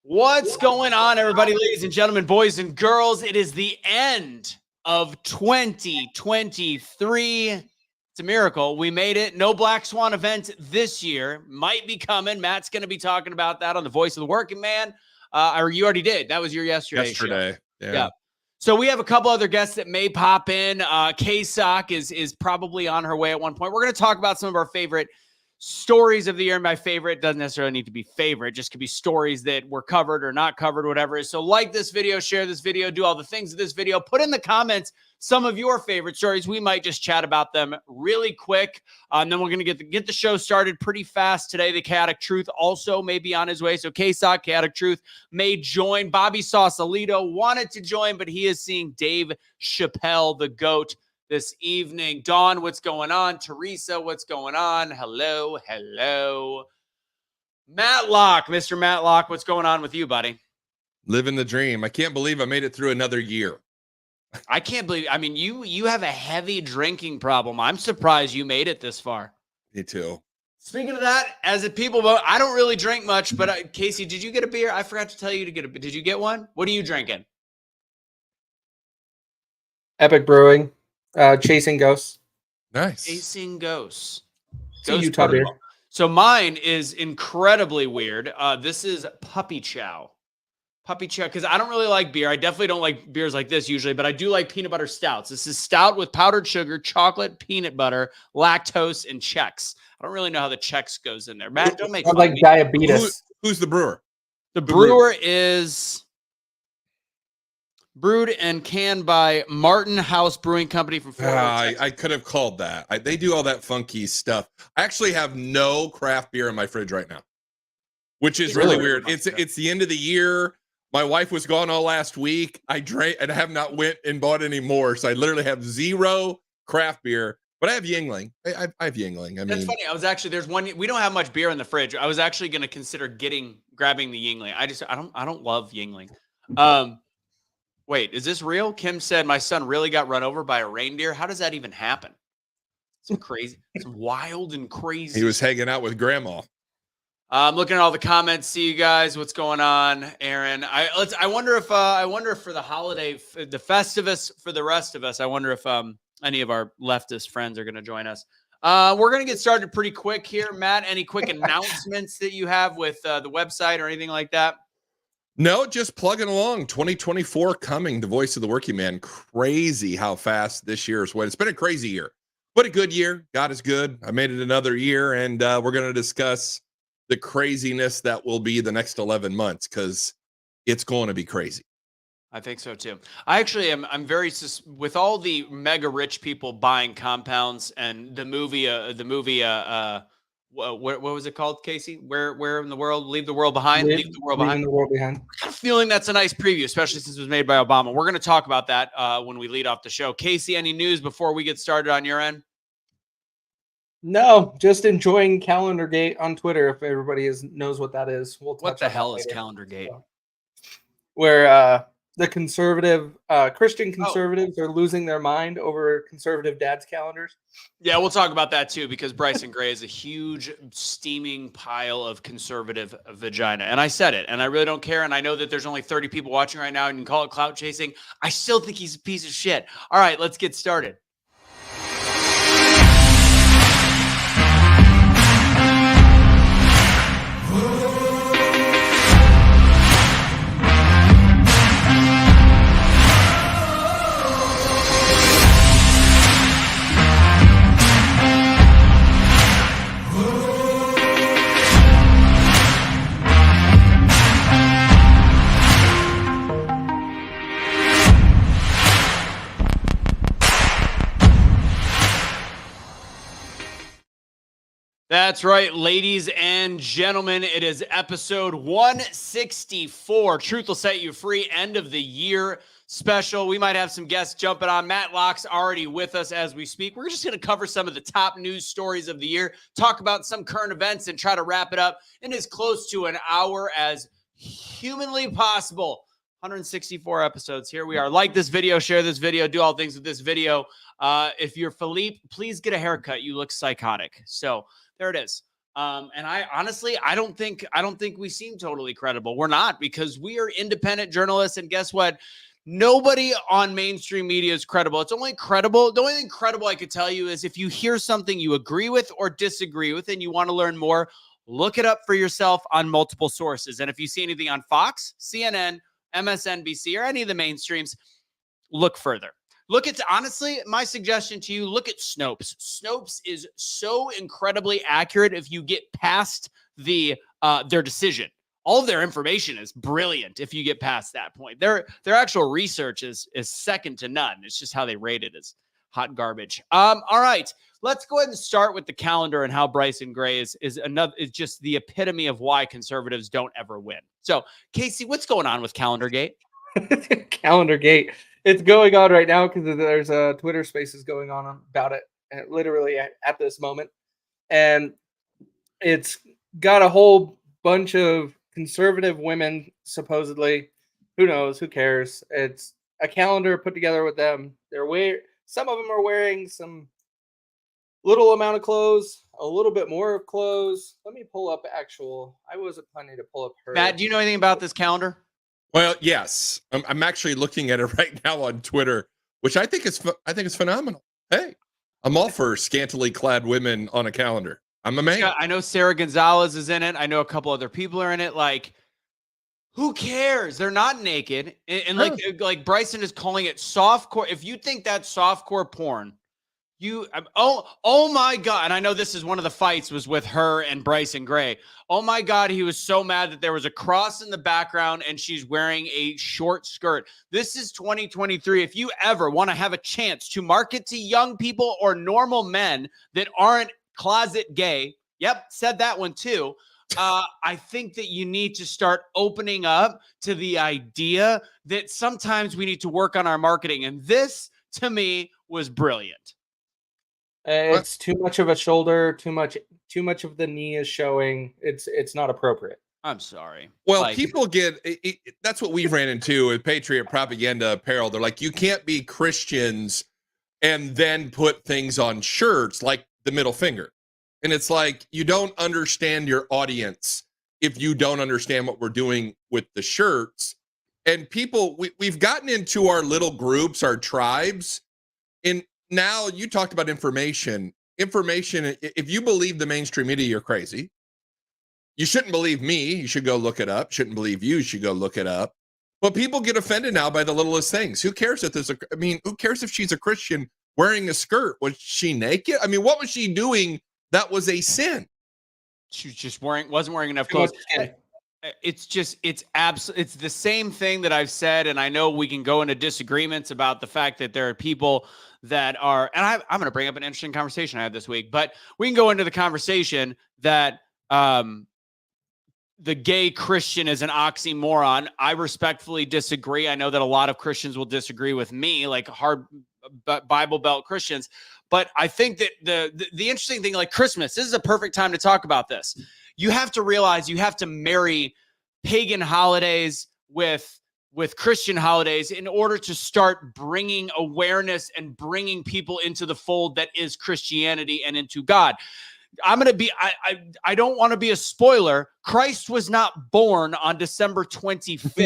What's going on, everybody, ladies and gentlemen, boys and girls? It is the end of 2023. It's a miracle. We made it. No Black Swan event this year. Might be coming. Matt's going to be talking about that on the Voice of the Working Man. Or you already did. That was your yesterday show. Yeah. So we have a couple other guests that may pop in. KSok is probably on her way at one point. We're going to talk about some of our favorite stories of the year. And by favorite doesn't necessarily need to be favorite. Just could be stories that were covered or not covered, whatever it is. So like this video, share this video, do all the things of this video. Put in the comments some of your favorite stories. We might just chat about them really quick. And then we're going to get the show started pretty fast today. The Chaotic Truth also may be on his way. So KSok, Chaotic Truth, may join. Bobby Sausalito wanted to join, but he is seeing Dave Chappelle, the GOAT, this evening. Dawn, what's going on? Teresa, what's going on? Hello. Matt Locke, Mr. Matt Locke, what's going on with you, buddy? Living the dream. I can't believe I made it through another year. I can't believe. I mean, you have a heavy drinking problem. I'm surprised you made it this far. Me too. Speaking of that, as a people vote, I don't really drink much, but Casey, did you get a beer? I forgot to tell you to get a beer. Did you get one? What are you drinking? Epic Brewing. Chasing Ghosts. Nice. Chasing Ghosts. It's a Utah beer. So mine is incredibly weird. This is Puppy Chow. Puppy Chow, because I don't really like beer. I definitely don't like beers like this usually, but I do like peanut butter stouts. This is stout with powdered sugar, chocolate, peanut butter, lactose, and Chex. I don't really know how the Chex goes in there. Matt, don't make fun like of me. diabetes. Who's the brewer? The brewer is brewed and canned by Martin House Brewing Company from Fort Worth, Texas. I could have called that. They do all that funky stuff. I actually have no craft beer in my fridge right now, which is really weird. It's the end of the year. My wife was gone all last week. I drank and I have not went and bought any more. So I literally have zero craft beer, but I have Yingling. I have Yingling. That's funny. I was actually, there's one, we don't have much beer in the fridge. I was actually going to consider grabbing the Yingling. I don't love Yingling. Wait, is this real? Kim said, my son really got run over by a reindeer. How does that even happen? Some wild and crazy. He was hanging out with grandma. I'm looking at all the comments. See you guys. What's going on, Aaron? I wonder if for the holiday, the Festivus for the rest of us, I wonder if any of our leftist friends are going to join us. We're going to get started pretty quick here. Matt, any quick announcements that you have with the website or anything like that? No, just plugging along. 2024 coming, the Voice of the Working Man. Crazy how fast this year has went. It's been a crazy year, but a good year. God is good. I made it another year, and we're going to discuss the craziness that will be the next 11 months because it's going to be crazy. I think so too. I actually am. I'm very with all the mega rich people buying compounds and the movie. What was it called, Casey? Where in the world? Leave the world behind. Leave the world behind. The world behind. I got a feeling that's a nice preview, especially since it was made by Obama. We're going to talk about that when we lead off the show. Casey, any news before we get started on your end? No, just enjoying Calendargate on Twitter. If everybody knows what that is, what the hell is Calendargate? Where the conservative Christian conservatives are losing their mind over conservative dads' calendars. Yeah, we'll talk about that too, because Bryson Gray is a huge steaming pile of conservative vagina. And I said it, and I really don't care. And I know that there's only 30 people watching right now, and you can call it clout chasing. I still think he's a piece of shit. All right, let's get started. That's right, ladies and gentlemen. It is episode 164. Truth will set you free. End of the year special. We might have some guests jumping on. Matt Locke's already with us as we speak. We're just going to cover some of the top news stories of the year, talk about some current events, and try to wrap it up in as close to an hour as humanly possible. 164 episodes. Here we are. Like this video, share this video, do all things with this video. If you're Philippe, please get a haircut. You look psychotic. So there it is. And I honestly, I don't think we seem totally credible. We're not, because we are independent journalists. And guess what? Nobody on mainstream media is credible. It's only credible. The only thing credible I could tell you is if you hear something you agree with or disagree with and you want to learn more, look it up for yourself on multiple sources. And if you see anything on Fox, CNN, MSNBC, or any of the mainstreams, look further. Look at, honestly, my suggestion to you, look at Snopes. Snopes is so incredibly accurate if you get past their decision. All of their information is brilliant if you get past that point. Their actual research is second to none. It's just how they rate it as hot garbage. All right, let's go ahead and start with the calendar and how Bryson Gray is just the epitome of why conservatives don't ever win. So, Casey, what's going on with Calendar Gate? Calendar Gate. It's going on right now because there's a Twitter Spaces going on about it, literally at this moment, and it's got a whole bunch of conservative women, supposedly. Who knows? Who cares? It's a calendar put together with them. Some of them are wearing some little amount of clothes, a little bit more of clothes. Let me pull up I wasn't planning to pull up her. Matt, do you know anything about this calendar? Well, yes, I'm actually looking at it right now on Twitter, which I think is phenomenal. Hey, I'm all for scantily clad women on a calendar. I'm a man. Yeah, I know Sarah Gonzalez is in it. I know a couple other people are in it. Like, who cares? They're not naked. And like Bryson is calling it softcore. If you think that's softcore porn, oh my God. And I know this is one of the fights was with her and Bryson Gray. Oh my God. He was so mad that there was a cross in the background and she's wearing a short skirt. This is 2023. If you ever want to have a chance to market to young people or normal men that aren't closet gay. Yep. Said that one too. I think that you need to start opening up to the idea that sometimes we need to work on our marketing. And this to me was brilliant. It's too much of a shoulder, too much of the knee is showing. It's not appropriate. I'm sorry. Well, people get that's what we ran into with Patriot Propaganda Apparel. They're like, you can't be Christians and then put things on shirts like the middle finger. And it's like, you don't understand your audience if you don't understand what we're doing with the shirts. And people, we've gotten into our little groups, our tribes. And now you talked about information. If you believe the mainstream media, you're crazy. You shouldn't believe me. You should go look it up. Shouldn't believe you. You should go look it up. But people get offended now by the littlest things. Who cares if who cares if she's a Christian wearing a skirt? Was she naked? I mean, what was she doing that was a sin? She was just wasn't wearing enough clothes. It's the same thing that I've said. And I know we can go into disagreements about the fact that there are people that are, and I'm going to bring up an interesting conversation I had this week, but we can go into the conversation that, the gay Christian is an oxymoron. I respectfully disagree. I know that a lot of Christians will disagree with me, like hard Bible Belt Christians. But I think that the interesting thing, like Christmas, this is a perfect time to talk about this. You have to realize you have to marry pagan holidays with Christian holidays in order to start bringing awareness and bringing people into the fold that is Christianity and into God. I don't want to be a spoiler. Christ was not born on December 25th.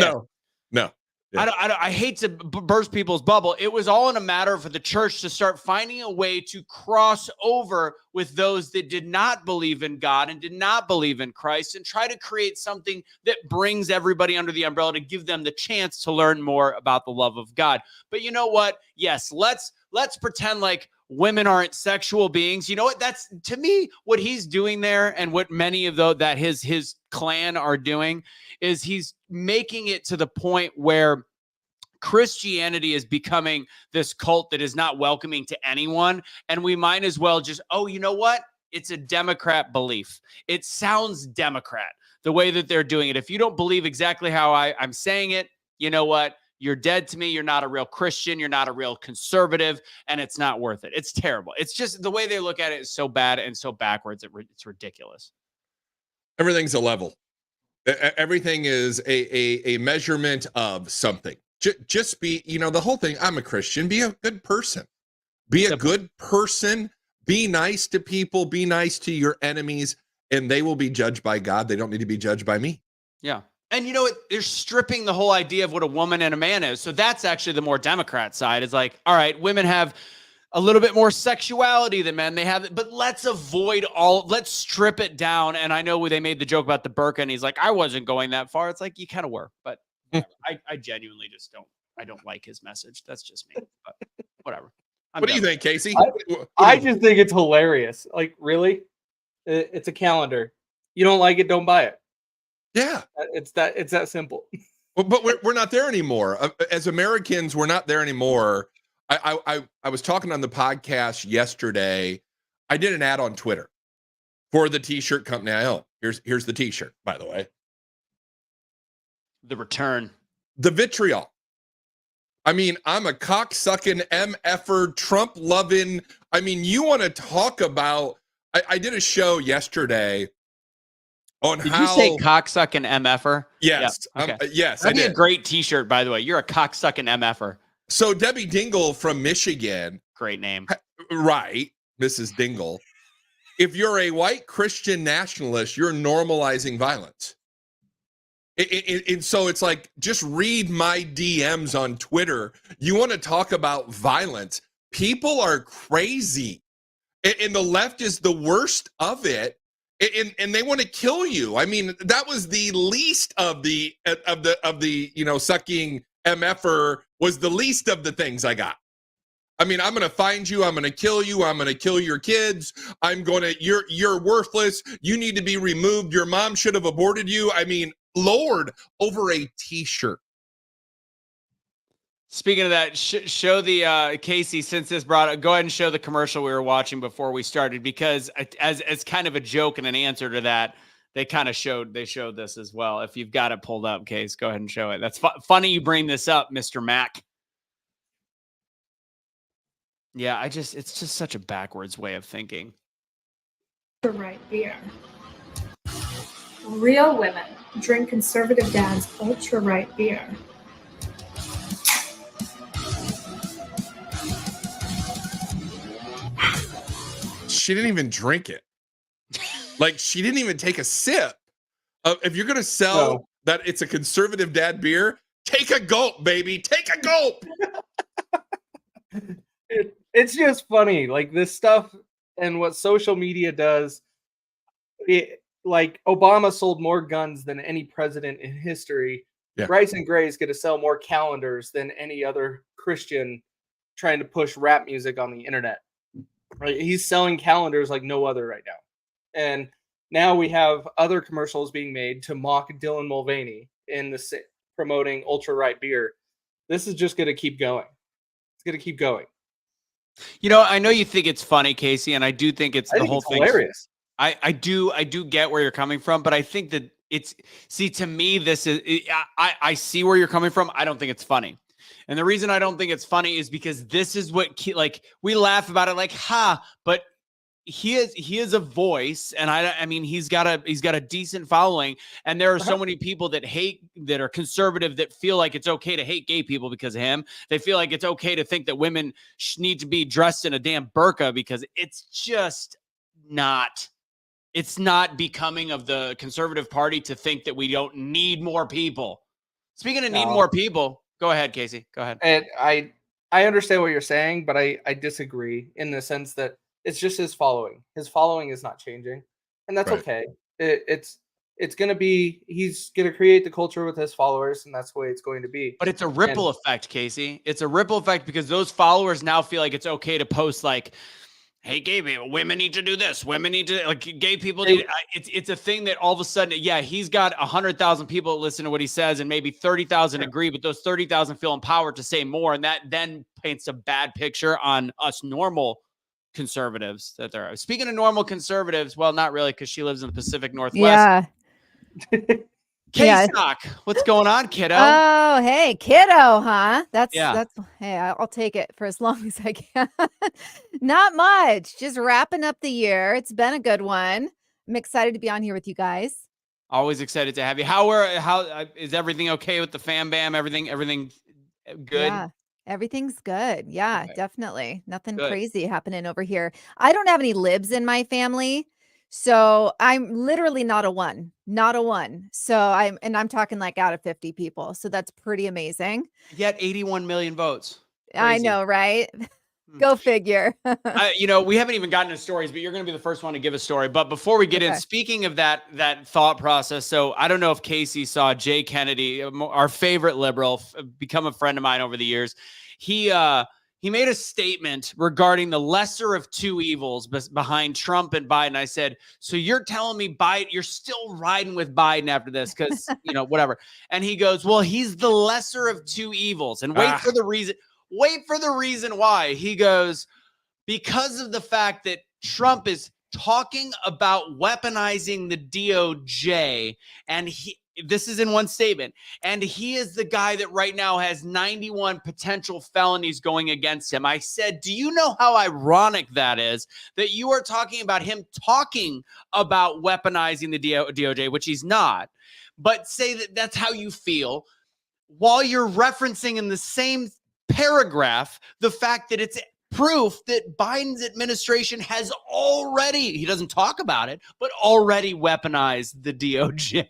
No. Yeah. I hate to burst people's bubble. It was all in a matter for the church to start finding a way to cross over with those that did not believe in God and did not believe in Christ and try to create something that brings everybody under the umbrella to give them the chance to learn more about the love of God. But you know what? Yes, let's pretend like women aren't sexual beings. You know what? That's, to me, what he's doing there, and what many of that his clan are doing, is he's making it to the point where Christianity is becoming this cult that is not welcoming to anyone. And we might as well just, you know what? It's a Democrat belief. It sounds Democrat, the way that they're doing it. If you don't believe exactly how I'm saying it, you know what? You're dead to me. You're not a real Christian. You're not a real conservative, and it's not worth it. It's terrible. It's just the way they look at it is so bad and so backwards. It's ridiculous. Everything's a level. Everything is a measurement of something. Just be, the whole thing. I'm a Christian. Be a good person. Be a good person. Be nice to people. Be nice to your enemies. and they will be judged by God. They don't need to be judged by me. Yeah. And you know what? They're stripping the whole idea of what a woman and a man is. So that's actually the more Democrat side. It's like, all right, women have a little bit more sexuality than men. They have, but let's strip it down. And I know they made the joke about the burqa, and he's like, I wasn't going that far. It's like, you kind of were, but I genuinely just I don't like his message. That's just me, but whatever. What do you think, Casey? I just think it's hilarious. Like, really? It's a calendar. You don't like it, don't buy it. Yeah. It's that simple. But we're not there anymore. As Americans, we're not there anymore. I was talking on the podcast yesterday. I did an ad on Twitter for the t-shirt company I own. Here's the t-shirt, by the way. The return. The vitriol. I mean, I'm a cocksucking MFer, Trump-loving. I mean, you want to talk about... I did a show yesterday on Did how... you say cocksucking MFer? Yes. Yeah. Okay. Yes, That'd I be did. a great t-shirt, by the way. You're a cocksucking MFer. So Debbie Dingle from Michigan... Great name. Right, Mrs. Dingle. If you're a white Christian nationalist, you're normalizing violence. And so it's like, just read my DMs on Twitter. You want to talk about violence. People are crazy. And the left is the worst of it. And they want to kill you. I mean, that was the least of the sucking MFer was the least of the things I got. I mean, I'm going to find you. I'm going to kill you. I'm going to kill your kids. You're worthless. You need to be removed. Your mom should have aborted you. I mean, Lord, over a t-shirt. Speaking of that, show the Casey, since this brought up, go ahead and show the commercial we were watching before we started, because as kind of a joke and an answer to that, they showed this as well. If you've got it pulled up, Case, go ahead and show it. That's funny you bring this up, Mr. Mac. Yeah, it's just such a backwards way of thinking. The right beer. Real women drink conservative dad's ultra right beer. She didn't even drink it. Like, she didn't even take a sip. If you're going to sell that it's a conservative dad beer, take a gulp, baby. Take a gulp. It's just funny, like this stuff and what social media does. Like Obama sold more guns than any president in history. Yeah. Bryson Gray is going to sell more calendars than any other Christian trying to push rap music on the internet. Right? He's selling calendars like no other right now. And now we have other commercials being made to mock Dylan Mulvaney in the promoting ultra right beer. This is just going to keep going. It's going to keep going. You know, I know you think it's funny, Casey, and I do think it's the whole thing. Hilarious. I do get where you're coming from, but I think that to me, this is, I see where you're coming from. I don't think it's funny. And the reason I don't think it's funny is because this is what, like, we laugh about it like, but he is a voice, and I mean, he's got a decent following, and there are so many people that are conservative, that feel like it's okay to hate gay people because of him. They feel like it's okay to think that women need to be dressed in a damn burqa, because it's just not. It's not becoming of the conservative party to think that we don't need more people. Speaking of need more people, go ahead, Casey. Go ahead. And I understand what you're saying, but I disagree in the sense that it's just his following. His following is not changing, and that's okay. It's going to be, he's going to create the culture with his followers, and that's the way it's going to be. But it's a ripple effect, Casey. It's a ripple effect because those followers now feel like it's okay to post like, hey, gay people, women need to do this. Women need to, like, gay people need. It's a thing that all of a sudden, yeah, he's got 100,000 people that listen to what he says, and maybe 30,000 agree, but those 30,000 feel empowered to say more, and that then paints a bad picture on us normal conservatives that there are. Speaking of normal conservatives, well, not really, because she lives in the Pacific Northwest. Yeah. KSok, what's going on, kiddo? Oh, hey, kiddo, huh? That's hey, I'll take it for as long as I can. Not much. Just wrapping up the year. It's been a good one. I'm excited to be on here with you guys. Always excited to have you. How is everything okay with the fam bam? Everything good? Yeah, everything's good. Yeah, Okay. definitely. Nothing Good. crazy happening over here. I don't have any libs in my family. So I'm literally not a one. So I'm talking like out of 50 people. So that's pretty amazing. Yet 81 million votes. I Crazy. know, right? Go figure. We haven't even gotten to stories, but you're going to be the first one to give a story. But before we get in, speaking of that thought process, so I don't know if Casey saw Jay Kennedy, our favorite liberal, become a friend of mine over the years. He made a statement regarding the lesser of two evils behind Trump and Biden. I said, so you're telling me Biden, you're still riding with Biden after this because, whatever. And he goes, well, he's the lesser of two evils. And wait for the reason why. He goes, because of the fact that Trump is talking about weaponizing the DOJ, and this is in one statement, and he is the guy that right now has 91 potential felonies going against him. I said, do you know how ironic that is, that you are talking about him talking about weaponizing the DOJ, which he's not, but say that that's how you feel, while you're referencing in the same paragraph the fact that it's proof that Biden's administration has already, he doesn't talk about it, but already weaponized the DOJ.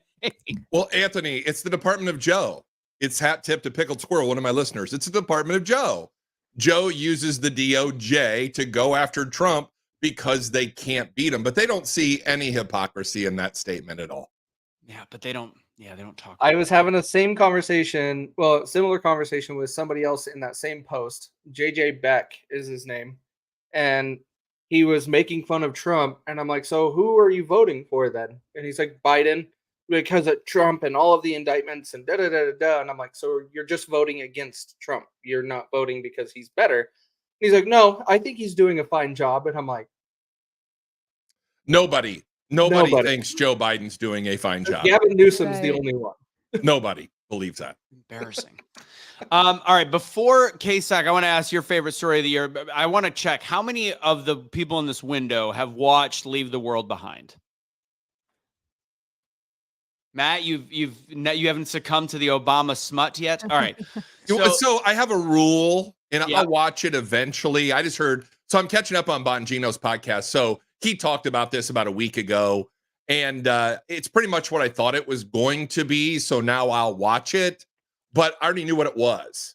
Well, Anthony, it's the Department of Joe. It's hat tip to pickled squirrel, one of my listeners. It's the Department of Joe. Joe uses the DOJ to go after Trump because they can't beat him, but they don't see any hypocrisy in that statement at all. Yeah, but they don't talk. I was having the same conversation, similar conversation with somebody else in that same post. JJ Beck is his name. And he was making fun of Trump. And I'm like, so who are you voting for then? And he's like, Biden, because of Trump and all of the indictments and da-da-da-da-da. And I'm like, so you're just voting against Trump. You're not voting because he's better. And he's like, no, I think he's doing a fine job. And I'm like, Nobody thinks Joe Biden's doing a fine job. Gavin Newsom's the only one. Nobody believes that. Embarrassing. All right. Before KSok, I want to ask your favorite story of the year. I want to check how many of the people in this window have watched Leave the World Behind. Matt, you haven't succumbed to the Obama smut yet. All right. So I have a rule, and I'll watch it eventually. I just heard. So I'm catching up on Bongino's podcast. So he talked about this about a week ago, and it's pretty much what I thought it was going to be. So now I'll watch it, but I already knew what it was.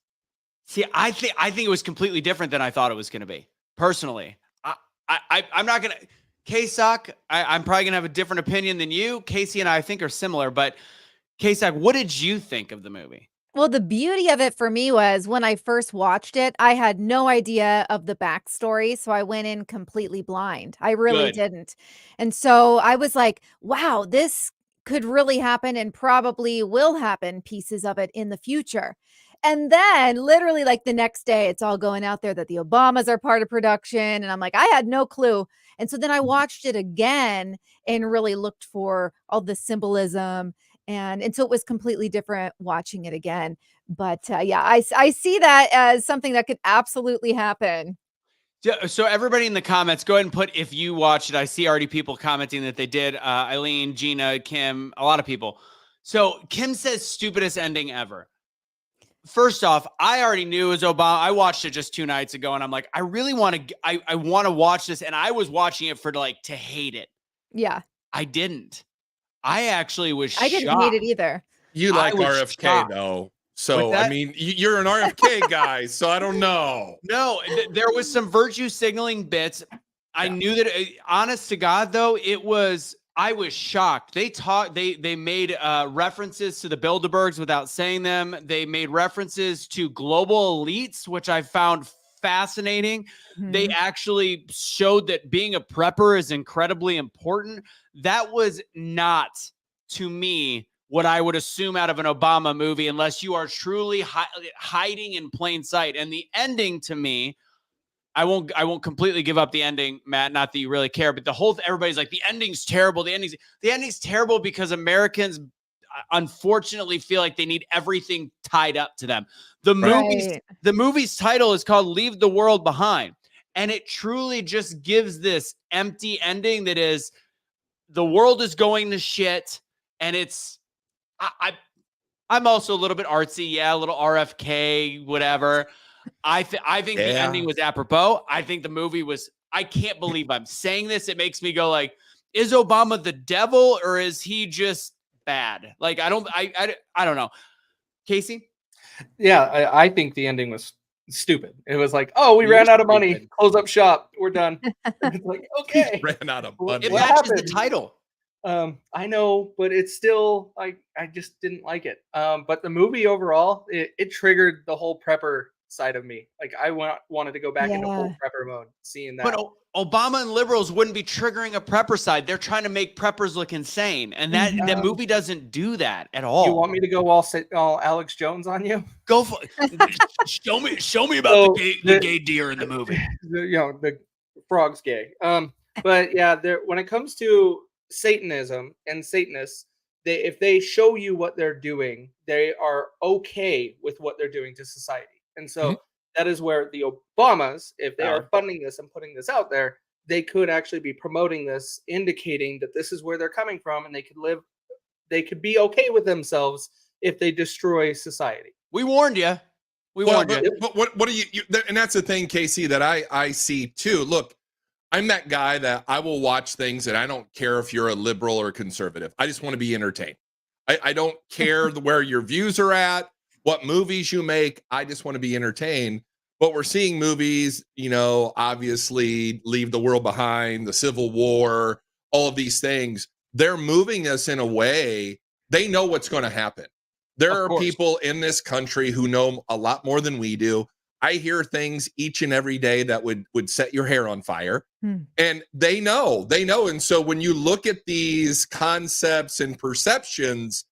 See, I think it was completely different than I thought it was going to be. Personally, I'm not going to. KSok, I'm probably going to have a different opinion than you. Casey and I think are similar, but KSok, what did you think of the movie? Well, the beauty of it for me was when I first watched it, I had no idea of the backstory. So I went in completely blind. I really didn't. And so I was like, wow, this could really happen and probably will happen, pieces of it in the future. And then literally like the next day, it's all going out there that the Obamas are part of production. And I'm like, I had no clue. And so then I watched it again and really looked for all the symbolism. And so it was completely different watching it again. But I see that as something that could absolutely happen. So everybody in the comments, go ahead and put if you watched it. I see already people commenting that they did. Eileen, Gina, Kim, a lot of people. So Kim says stupidest ending ever. First off, I already knew it was Obama. I watched it just 2 nights ago, and I'm like, I really want to. I want to watch this, and I was watching it for to hate it. Yeah, I didn't. I actually was. I didn't hate it either. You like RFK though, so I mean, you're an RFK guy, so I don't know. No, there was some virtue signaling bits. I knew that. Honest to God, though, I was shocked. They made references to the Bilderbergs without saying them. They made references to global elites, which I found fascinating. Mm-hmm. They actually showed that being a prepper is incredibly important. That was not, to me, what I would assume out of an Obama movie, unless you are truly hiding in plain sight. And the ending, to me, I won't completely give up the ending, Matt. Not that you really care, but everybody's like, the ending's terrible. The ending's terrible because Americans unfortunately feel like they need everything tied up to them. The movie's title is called Leave the World Behind. And it truly just gives this empty ending that is the world is going to shit. And I'm also a little bit artsy. Yeah. A little RFK, whatever. I think the ending was apropos. I think the movie was, I can't believe I'm saying this. It makes me go like, is Obama the devil or is he just bad? Like, I don't know. Casey? Yeah, I think the ending was stupid. It was like, oh, we You're ran out of money. stupid. Close up shop. We're done. It's like, okay. Ran out of money. It What matches the happened? title. I know, but it's still like I just didn't like it. But the movie overall, it triggered the whole prepper side of me. Like I wanted to go back into full prepper mode, seeing that. But Obama and liberals wouldn't be triggering a prepper side. They're trying to make preppers look insane, and that movie doesn't do that at all. You want me to go all Alex Jones on you? Go for show me about the gay deer in the movie. The frog's gay. But yeah, when it comes to Satanism and Satanists, if they show you what they're doing, they are okay with what they're doing to society. And so that is where the Obamas, if they are funding this and putting this out there, they could actually be promoting this, indicating that this is where they're coming from, and they could be okay with themselves if they destroy society. We warned you. But what do you and that's the thing, Casey, that I see too. Look, I'm that guy that I will watch things and I don't care if you're a liberal or conservative. I just want to be entertained. I don't care where your views are at, what movies you make. I just want to be entertained. But we're seeing movies, obviously Leave the World Behind, the Civil War, all of these things. They're moving us in a way, they know what's going to happen. There are people in this country who know a lot more than we do. I hear things each and every day that would set your hair on fire. And they know. And so when you look at these concepts and perceptions,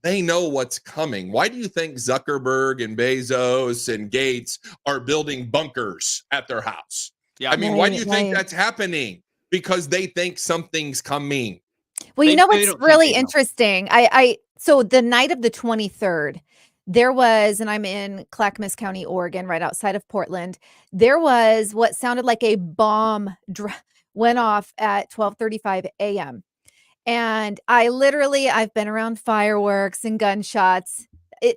they know what's coming. Why do you think Zuckerberg and Bezos and Gates are building bunkers at their house? Yeah, I mean, why do you think that's happening? Because they think something's coming. Well, you know what's really interesting? So the night of the 23rd, there was, and I'm in Clackamas County, Oregon, right outside of Portland. There was what sounded like a bomb went off at 12:35 a.m. And I've been around fireworks and gunshots.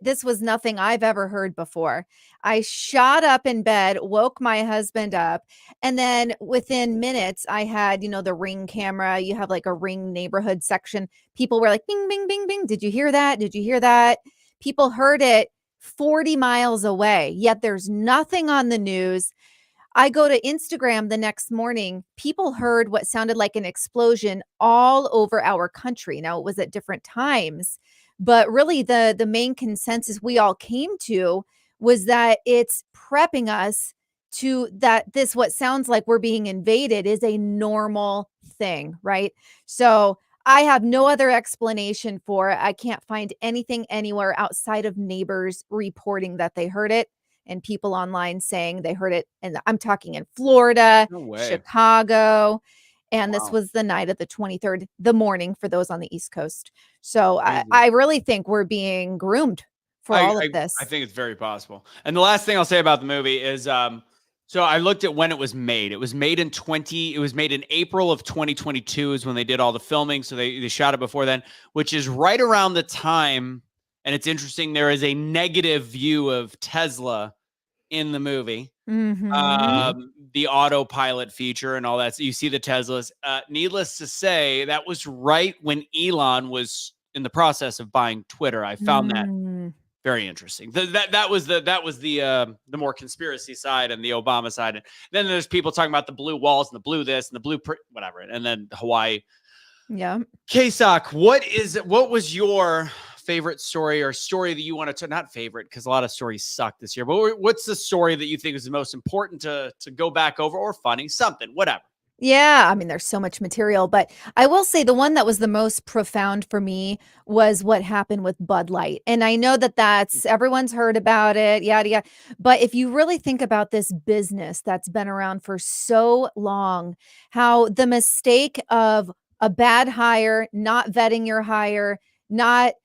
This was nothing I've ever heard before. I shot up in bed, woke my husband up, and then within minutes, I had, the Ring camera. You have like a Ring neighborhood section. People were like, bing, bing, bing, bing. Did you hear that? Did you hear that? People heard it 40 miles away, yet there's nothing on the news. I go to Instagram the next morning. People heard what sounded like an explosion all over our country. Now, it was at different times, but really the main consensus we all came to was that it's prepping us to that what sounds like we're being invaded is a normal thing, right? So I have no other explanation for it. I can't find anything anywhere outside of neighbors reporting that they heard it and people online saying they heard it. And I'm talking in Florida, Chicago. And this was the night of the 23rd, the morning for those on the East Coast. So I really think we're being groomed for all of this. I think it's very possible. And the last thing I'll say about the movie is, so I looked at when it was made. It was made in April of 2022 is when they did all the filming. So they shot it before then, which is right around the time. And it's interesting. There is a negative view of Tesla in the movie, the autopilot feature and all that. So you see the Teslas. Needless to say, that was right when Elon was in the process of buying Twitter. I found that very interesting. That was the more conspiracy side and the Obama side. And then there's people talking about the blue walls and the blue this and the blue whatever. And then Hawaii. Yeah. KSok, what was your favorite story or story that you want to not favorite because a lot of stories suck this year, but what's the story that you think is the most important to go back over or funny, something, whatever? Yeah, I mean, there's so much material, but I will say the one that was the most profound for me was what happened with Bud Light. And I know that's everyone's heard about it, yada, yada. But if you really think about this business that's been around for so long, how the mistake of a bad hire, not vetting your hire, not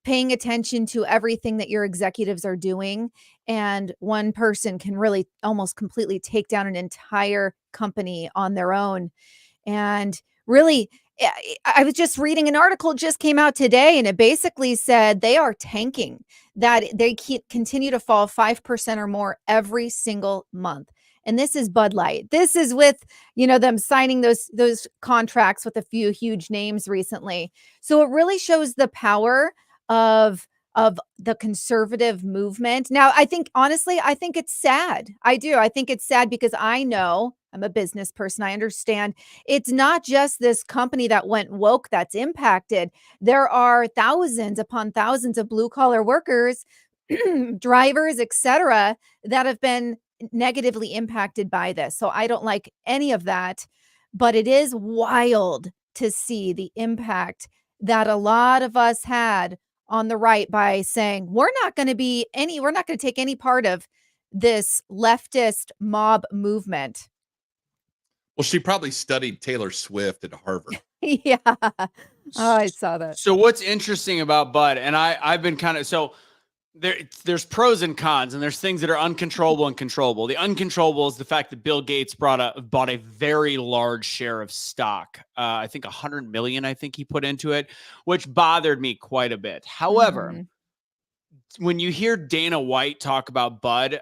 paying attention to everything that your executives are doing. And one person can really almost completely take down an entire company on their own. And really, I was just reading an article just came out today, and it basically said they are tanking, that they continue to fall 5% or more every single month. And this is Bud Light. This is with, them signing those contracts with a few huge names recently. So it really shows the power of the conservative movement. Now, honestly, I think it's sad. I do. I think it's sad because I know, I'm a business person. I understand it's not just this company that went woke that's impacted. There are thousands upon thousands of blue collar workers, drivers, etc., that have been negatively impacted by this. So I don't like any of that, but it is wild to see the impact that a lot of us had on the right by saying we're not going to take any part of this leftist mob movement. Well, she probably studied Taylor Swift at Harvard. Yeah. Oh, I saw that. So what's interesting about Bud, and I've been there's pros and cons, and there's things that are uncontrollable and controllable. The uncontrollable is the fact that Bill Gates bought a very large share of stock. I think 100 million, I think he put into it, which bothered me quite a bit. However, when you hear Dana White talk about Bud,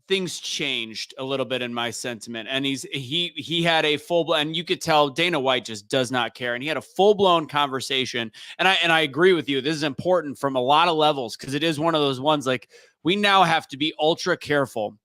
things changed a little bit in my sentiment. And he had a and you could tell Dana White just does not care. And he had a full-blown conversation. And I agree with you. This is important from a lot of levels, because it is one of those ones, like, we now have to be ultra careful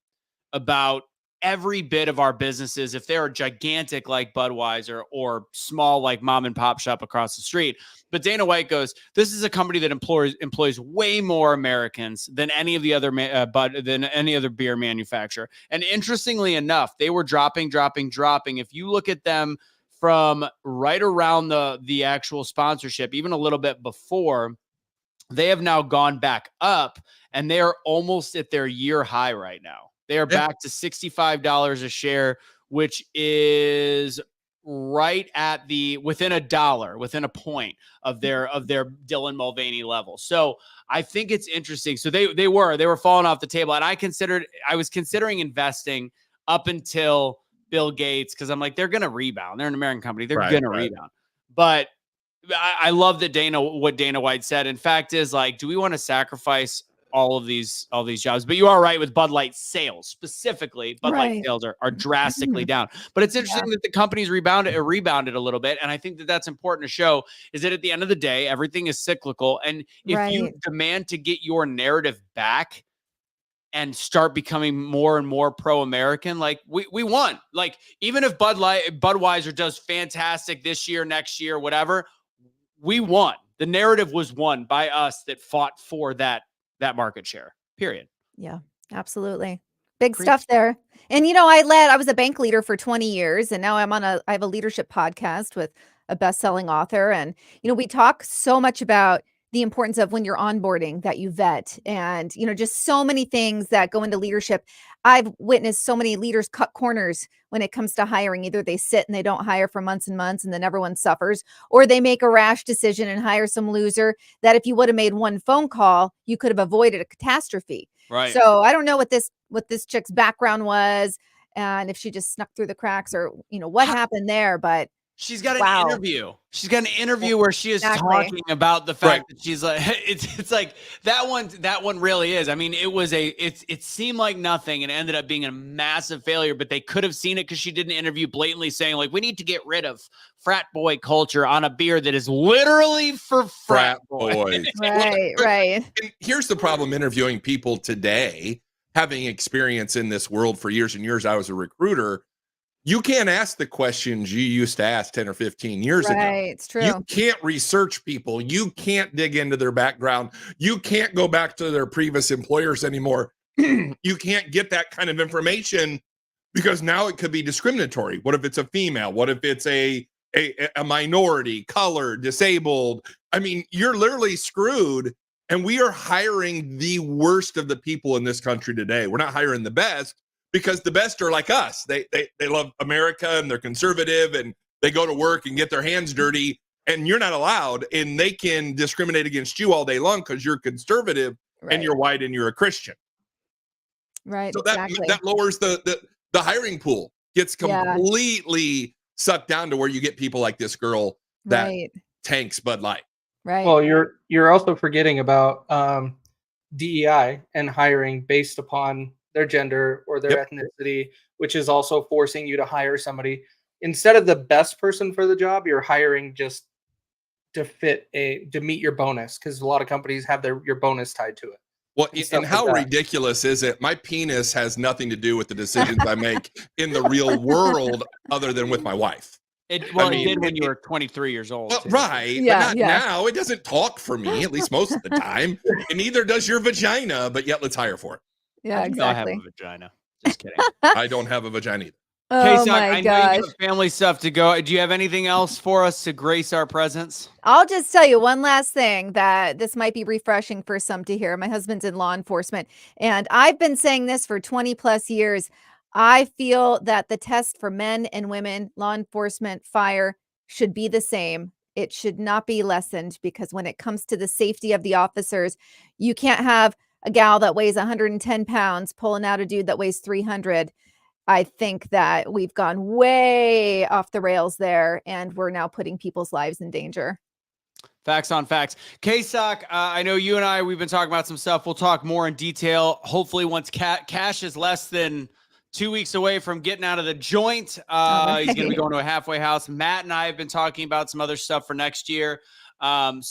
about every bit of our businesses, if they are gigantic like Budweiser or small like mom and pop shop across the street. But Dana White goes, this is a company that employs way more Americans than any of the other than any other beer manufacturer. And interestingly enough, they were dropping. If you look at them from right around the actual sponsorship, even a little bit before, they have now gone back up, and they are almost at their year high right now. They are back to $65 a share, which is right at within a point of their Dylan Mulvaney level. So I think it's interesting. So they were falling off the table, and I was considering investing up until Bill Gates, because I'm like, they're going to rebound. They're an American company. They're going to rebound. But I love that what Dana White said. In fact, is like, do we want to sacrifice all these jobs? But you are right with Bud Light sales specifically. Bud Light sales are drastically down. But it's interesting that the company's rebounded a little bit. And I think that that's important to show, is that at the end of the day, everything is cyclical. And if you demand to get your narrative back and start becoming more and more pro-American, like we won. Like, even if Budweiser does fantastic this year, next year, whatever, we won. The narrative was won by us that fought for that market share, period. Yeah, absolutely. Big stuff there. And, I was a bank leader for 20 years, and now I have a leadership podcast with a best-selling author. And, we talk so much about the importance of, when you're onboarding, that you vet, and, just so many things that go into leadership. I've witnessed so many leaders cut corners when it comes to hiring. Either they sit and they don't hire for months and months, and then everyone suffers, or they make a rash decision and hire some loser that, if you would have made one phone call, you could have avoided a catastrophe. Right. So I don't know what this chick's background was, and if she just snuck through the cracks, or, what happened there, but she's got an interview. She's got an interview where she is talking about the fact that she's like, it's like that one really is. I mean, it seemed like nothing, and ended up being a massive failure, but they could have seen it, because she did an interview blatantly saying, like, we need to get rid of frat boy culture on a beer that is literally for frat boys. Right. And here's the problem interviewing people today, having experience in this world for years and years. I was a recruiter. You can't ask the questions you used to ask 10 or 15 years ago. Right, it's true. You can't research people. You can't dig into their background. You can't go back to their previous employers anymore. You can't get that kind of information, because now it could be discriminatory. What if it's a female? What if it's a minority, color, disabled? I mean, you're literally screwed. And we are hiring the worst of the people in this country today. We're not hiring the best, because the best are like us. They love America, and they're conservative, and they go to work and get their hands dirty, and you're not allowed, and they can discriminate against you all day long because you're conservative and you're white and you're a Christian. Right. So that lowers the hiring pool, gets completely sucked down to where you get people like this girl that tanks Bud Light. Right. Well, you're also forgetting about DEI and hiring based upon their gender or their ethnicity, which is also forcing you to hire somebody instead of the best person for the job. You're hiring just to meet your bonus, because a lot of companies have your bonus tied to it. Well, and how ridiculous is it? My penis has nothing to do with the decisions I make in the real world, other than with my wife. It did when you were 23 years old. Well, right. But not now. It doesn't talk for me, at least most of the time. And neither does your vagina, but yet let's hire for it. Yeah, exactly. I have a vagina. Just kidding. I don't have a vagina either. Oh my I know you have family stuff to go. Do you have anything else for us to grace our presence? I'll just tell you one last thing that this might be refreshing for some to hear. My husband's in law enforcement, and I've been saying this for 20 plus years. I feel that the test for men and women, law enforcement, fire, should be the same. It should not be lessened, because when it comes to the safety of the officers, you can't have a gal that weighs 110 pounds pulling out a dude that weighs 300. I think that we've gone way off the rails there, and we're now putting people's lives in danger. Facts on facts. KSok, I know you and we've been talking about some stuff. We'll talk more in detail. Hopefully once Cash is less than 2 weeks away from getting out of the joint, he's going to be going to a halfway house. Matt and I have been talking about some other stuff for next year. And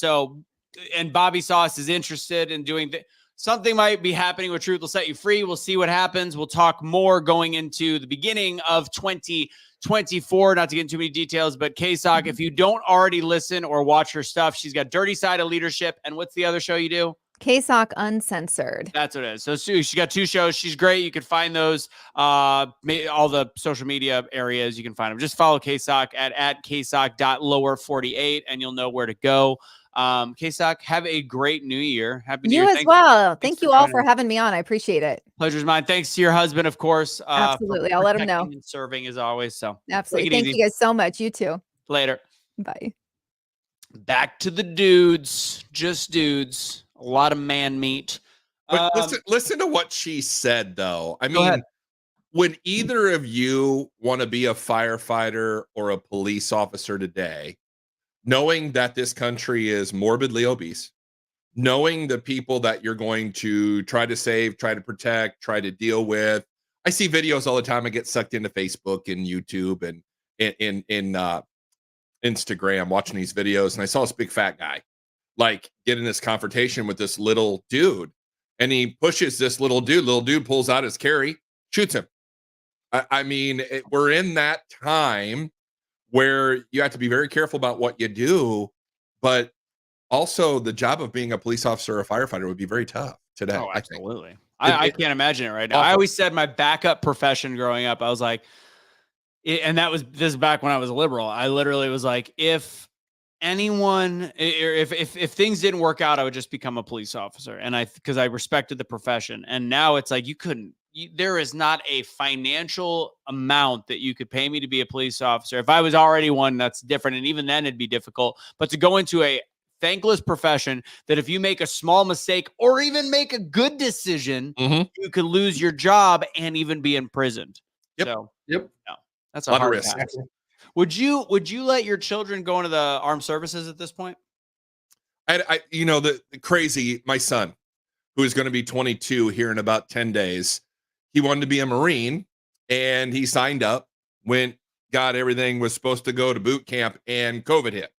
Bobby Sauce is interested in doing something might be happening with Truth Will Set You Free. We'll see what happens. We'll talk more going into the beginning of 2024. Not to get into too many details, but KSok, if you don't already listen or watch her stuff, she's got Dirty Side of Leadership. And what's the other show you do? KSok Uncensored. That's what it is. So she got 2 shows. She's great. You can find those all the social media areas. You can find them. Just follow KSok at ksok.lower48 and you'll know where to go. KSok, have a great new year. Happy New Year. You as well. Thank you all for having me on. I appreciate it. Pleasure's mine. Thanks to your husband, of course. Absolutely. I'll let him know. And serving as always. So absolutely. Thank you guys so much. You too. Later. Bye. Back to the dudes. Just dudes. A lot of man meat. But listen to what she said, though. I mean, when either of you want to be a firefighter or a police officer today, knowing that this country is morbidly obese, knowing the people that you're going to try to save, try to protect, try to deal with. I see videos all the time. I get sucked into Facebook and YouTube and in Instagram watching these videos. And I saw this big fat guy like get in this confrontation with this little dude, and he pushes this little dude pulls out his carry, shoots him. I mean, we're in that time where you have to be very careful about what you do, but also the job of being a police officer or a firefighter would be very tough today. Oh, absolutely. I can't imagine it right now. I always said my backup profession growing up, I was like, this is back when I was a liberal. I literally was like, if things didn't work out, I would just become a police officer. And because I respected the profession. And now it's like, there is not a financial amount that you could pay me to be a police officer. If I was already one, that's different. And even then it'd be difficult, but to go into a thankless profession that if you make a small mistake or even make a good decision, you could lose your job and even be imprisoned. No, that's a hard risk. Would you let your children go into the armed services at this point? The crazy, my son, who is going to be 22 here in about 10 days, he wanted to be a Marine and he signed up, got everything, was supposed to go to boot camp, and COVID hit.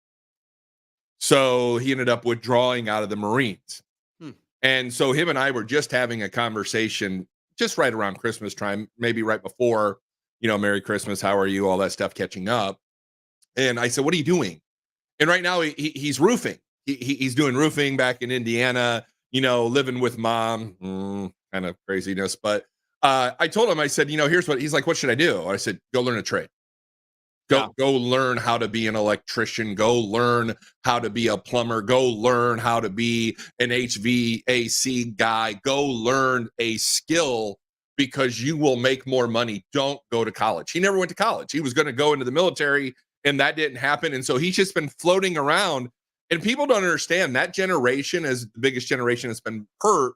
So he ended up withdrawing out of the Marines. And so him and I were just having a conversation just right around Christmas time, maybe right before, Merry Christmas, how are you? All that stuff, catching up. And I said, what are you doing? And right now he's roofing. He's doing roofing back in Indiana, living with mom, kind of craziness. But I told him, I said, here's what he's like, what should I do? I said, go learn a trade. Go learn how to be an electrician. Go learn how to be a plumber. Go learn how to be an HVAC guy. Go learn a skill, because you will make more money. Don't go to college. He never went to college. He was going to go into the military, and that didn't happen. And so he's just been floating around, and people don't understand that generation is the biggest generation that's been hurt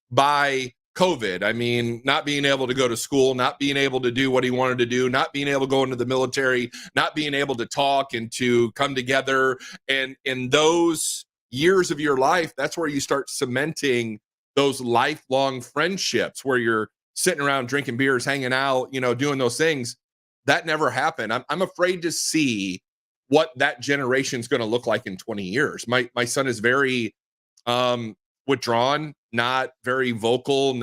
by COVID. I mean, not being able to go to school, not being able to do what he wanted to do, not being able to go into the military, not being able to talk and to come together. And in those years of your life, that's where you start cementing those lifelong friendships, where you're sitting around drinking beers, hanging out, doing those things. That never happened. I'm afraid to see what that generation is going to look like in 20 years. My son is very withdrawn, not very vocal,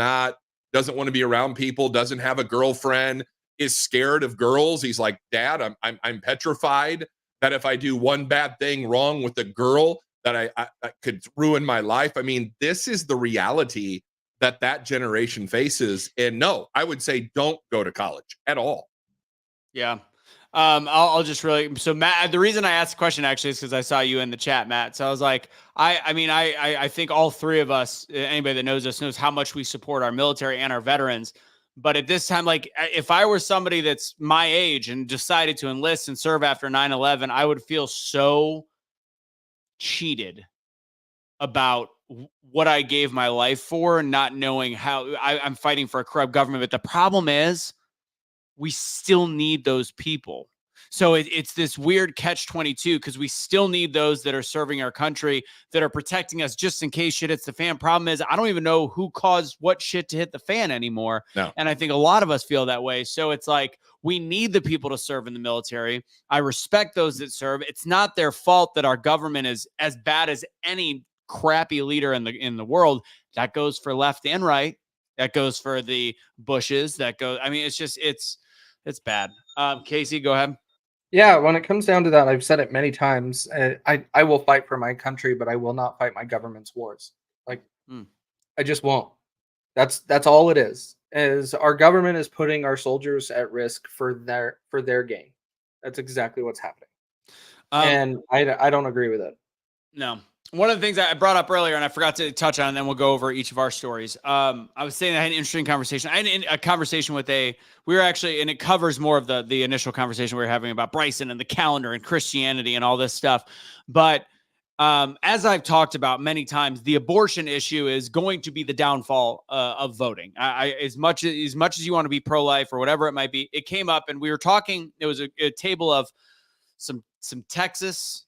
doesn't want to be around people, doesn't have a girlfriend, is scared of girls. He's like, Dad, I'm petrified that if I do one bad thing wrong with a girl, that I could ruin my life. I mean, this is the reality that generation faces. And no, I would say don't go to college at all. Yeah. I'll just so Matt, the reason I asked the question actually is because I saw you in the chat, Matt. So I was like, I think all three of us, anybody that knows us knows how much we support our military and our veterans. But at this time, like if I were somebody that's my age and decided to enlist and serve after 9/11, I would feel so cheated about what I gave my life for, not knowing how I'm fighting for a corrupt government. But the problem is, we still need those people. So it's this weird catch-22 because we still need those that are serving our country, that are protecting us just in case shit hits the fan. Problem is, I don't even know who caused what shit to hit the fan anymore. No. And I think a lot of us feel that way. So it's like, we need the people to serve in the military. I respect those that serve. It's not their fault that our government is as bad as any crappy leader in the world. That goes for left and right. That goes for the Bushes. That goes, I mean, it's bad. Casey, go ahead. Yeah, when it comes down to that, I've said it many times. I will fight for my country, but I will not fight my government's wars. Like, I just won't. That's all it is. Is our government is putting our soldiers at risk for their gain. That's exactly what's happening. And I don't agree with it. No. One of the things I brought up earlier, and I forgot to touch on, and then we'll go over each of our stories. I was saying I had an interesting conversation. I had a conversation with we were actually, and it covers more of the initial conversation we were having about Bryson and the calendar and Christianity and all this stuff. But as I've talked about many times, the abortion issue is going to be the downfall of voting. As much as you want to be pro-life or whatever it might be, it came up, and we were talking. It was a table of some Texas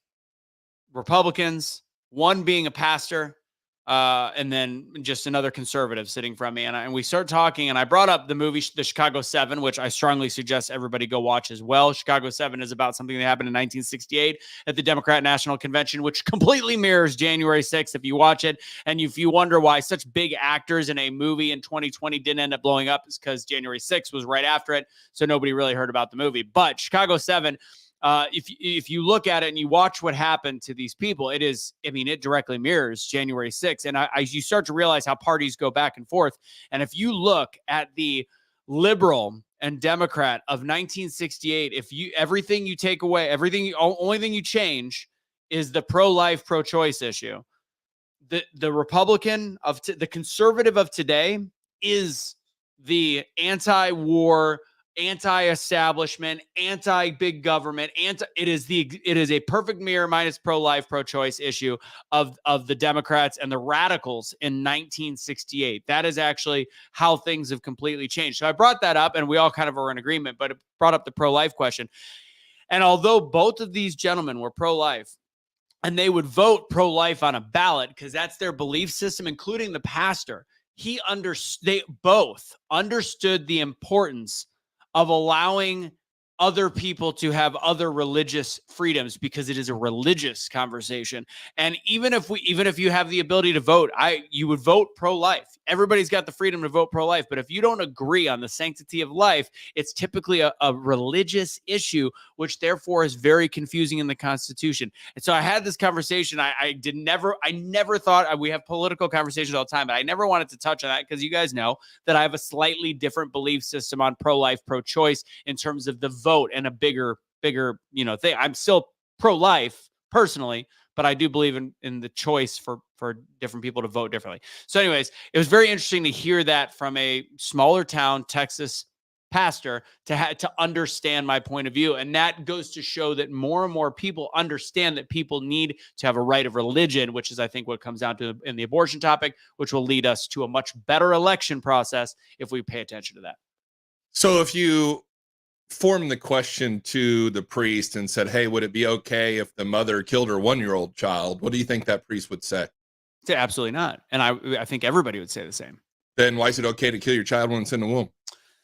Republicans, one being a pastor, and then just another conservative sitting from me. And we started talking, and I brought up the movie, The Chicago 7, which I strongly suggest everybody go watch as well. Chicago 7 is about something that happened in 1968 at the Democrat National Convention, which completely mirrors January 6th if you watch it. And if you wonder why such big actors in a movie in 2020 didn't end up blowing up, it's because January 6th was right after it. So nobody really heard about the movie. But Chicago 7, if you look at it and you watch what happened to these people, it directly mirrors January 6th. And you start to realize how parties go back and forth. And if you look at the liberal and Democrat of 1968, everything you take away, only thing you change is the pro-life, pro-choice issue. The Republican the conservative of today is the anti-war, anti-establishment, anti-big government, it is a perfect mirror minus pro-life, pro-choice issue of the Democrats and the radicals in 1968. That is actually how things have completely changed. So I brought that up, and we all kind of were in agreement, but it brought up the pro-life question. And although both of these gentlemen were pro-life, and they would vote pro-life on a ballot because that's their belief system, including the pastor, they both understood the importance of allowing other people to have other religious freedoms, because it is a religious conversation. And even if you have the ability to vote, you would vote pro-life. Everybody's got the freedom to vote pro-life, but if you don't agree on the sanctity of life, it's typically a religious issue, which therefore is very confusing in the Constitution. And so I had this conversation. I never thought, we have political conversations all the time, but I never wanted to touch on that because you guys know that I have a slightly different belief system on pro-life, pro-choice in terms of the vote and a bigger thing. I'm still pro-life personally, but I do believe in the choice for different people to vote differently. So anyways, it was very interesting to hear that from a smaller town Texas pastor to understand my point of view. And that goes to show that more and more people understand that people need to have a right of religion, which is, I think, what comes down to in the abortion topic, which will lead us to a much better election process if we pay attention to that. So if you formed the question to the priest and said, hey, would it be okay if the mother killed her 1-year-old child? What do you think that priest would say? Say absolutely not. And I think everybody would say the same. then why is it okay to kill your child when it's in the womb?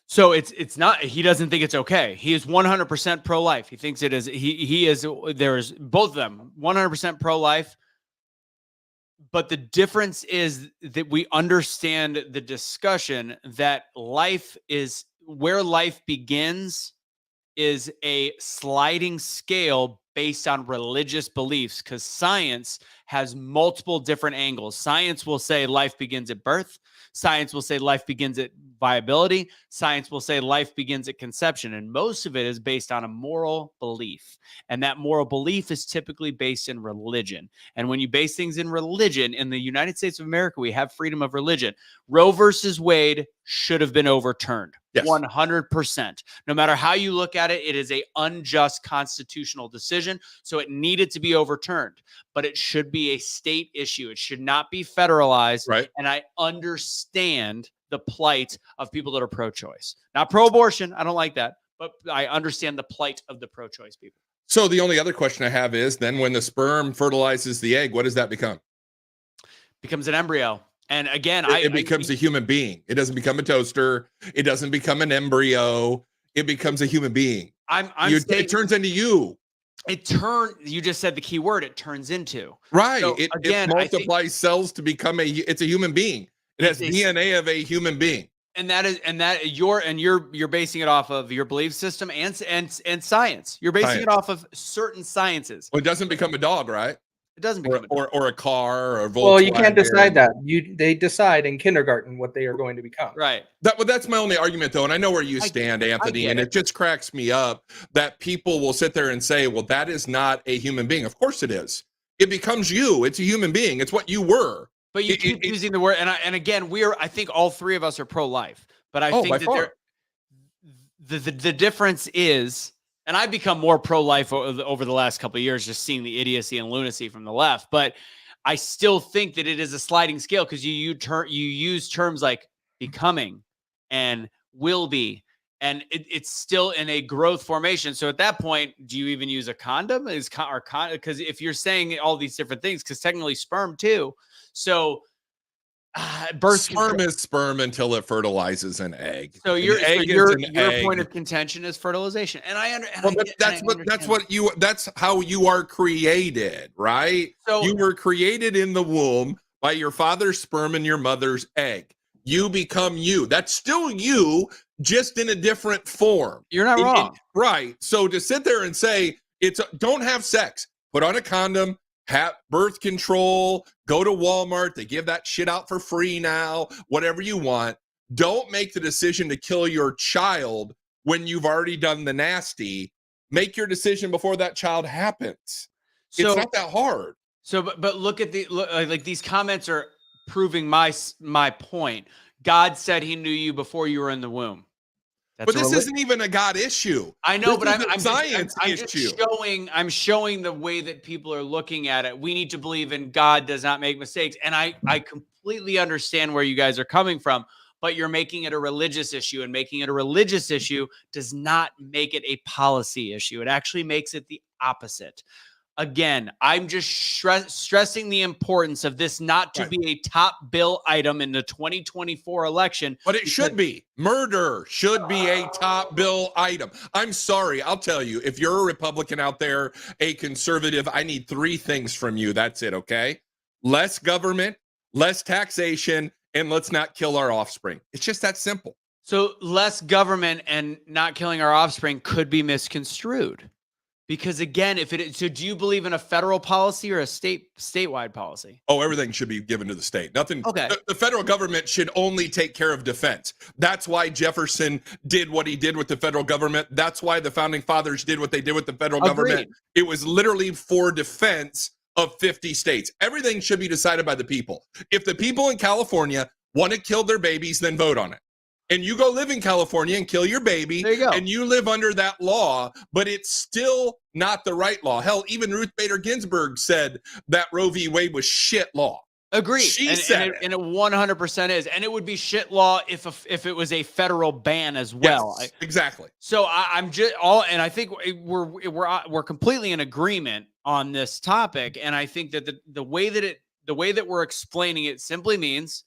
So it's not, he doesn't think it's okay. He is 100% pro-life. He thinks it is, he is, there's both of them 100% pro-life. But the difference is that we understand the discussion that life is, where life begins is a sliding scale based on religious beliefs, because science has multiple different angles. Science will say life begins at birth. Science will say life begins at viability. Science will say life begins at conception. And most of it is based on a moral belief. And that moral belief is typically based in religion. And when you base things in religion, in the United States of America, we have freedom of religion. Roe versus Wade should have been overturned. Yes. 100%. No matter how you look at it, it is an unjust constitutional decision. So it needed to be overturned, but it should be a state issue. It should not be federalized. Right. And I understand the plight of people that are pro-choice, not pro-abortion. I don't like that, but I understand the plight of the pro-choice people. So the only other question I have is then when the sperm fertilizes the egg, what does that become? Becomes an embryo. And again, it becomes a human being. It doesn't become a toaster. It doesn't become an embryo. It becomes a human being. It turns into you. You just said the key word, it turns into. Right. So, it again, multiplies cells to become it's a human being. It has DNA of a human being. And you're basing it off of your belief system and science. You're basing it off of certain sciences. Well, it doesn't become a dog, right? It doesn't become or a car or a Volkswagen. Well, you can't decide that. They decide in kindergarten what they are going to become. Right. That's my only argument, though, and I know where you stand, Anthony, and it just cracks me up that people will sit there and say, well, that is not a human being. Of course it is. It becomes you. It's a human being. It's what you were. But you keep using the word, and again, I think all three of us are pro-life, but I think that the difference is, and I've become more pro-life over the last couple of years, just seeing the idiocy and lunacy from the left. But I still think that it is a sliding scale because you use terms like becoming and will be, and it's still in a growth formation. So at that point, do you even use a condom? Because if you're saying all these different things, because technically sperm too. So sperm is sperm until it fertilizes an egg. So your point of contention is fertilization, and that's how you are created, right? So you were created in the womb by your father's sperm and your mother's egg. You become you. That's still you, just in a different form. You're not wrong, right? So to sit there and say don't have sex, put on a condom. Have birth control, go to Walmart. They give that shit out for free now, whatever you want. Don't make the decision to kill your child when you've already done the nasty. Make your decision before that child happens. So, it's not that hard. So, but look at like these comments are proving my point. God said he knew you before you were in the womb. But this isn't even a God issue. I know, but I'm I'm showing the way that people are looking at it. We need to believe in God does not make mistakes. And I completely understand where you guys are coming from, but you're making it a religious issue, and making it a religious issue does not make it a policy issue. It actually makes it the opposite. Again, I'm just stressing the importance of this not to be a top bill item in the 2024 election. But it should be. Murder should be a top bill item. I'm sorry. I'll tell you, if you're a Republican out there, a conservative, I need three things from you. That's it, okay? Less government, less taxation, and let's not kill our offspring. It's just that simple. So less government and not killing our offspring could be misconstrued. Because again, so do you believe in a federal policy or a statewide policy? Oh, everything should be given to the state. Nothing. Okay. The federal government should only take care of defense. That's why Jefferson did what he did with the federal government. That's why the founding fathers did what they did with the federal government. It was literally for defense of 50 states. Everything should be decided by the people. If the people in California want to kill their babies, then vote on it. And you go live in California and kill your baby, there you go. And you live under that law, but it's still not the right law. Hell, even Ruth Bader Ginsburg said that Roe v. Wade was shit law. Agreed. She said it 100% is. And it would be shit law if it was a federal ban as well. Yes, exactly. So I'm just and I think we're completely in agreement on this topic. And I think that the way that we're explaining it simply means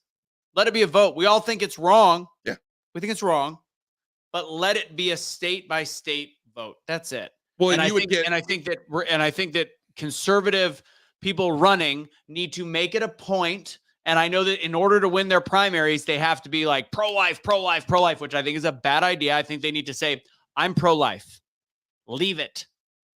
Let it be a vote. We all think it's wrong. Yeah. We think it's wrong, but let it be a state by state vote. That's it. Well, And I think that conservative people running need to make it a point. And I know that in order to win their primaries, they have to be like pro-life, pro-life, pro-life, which I think is a bad idea. I think they need to say, I'm pro-life. Leave it.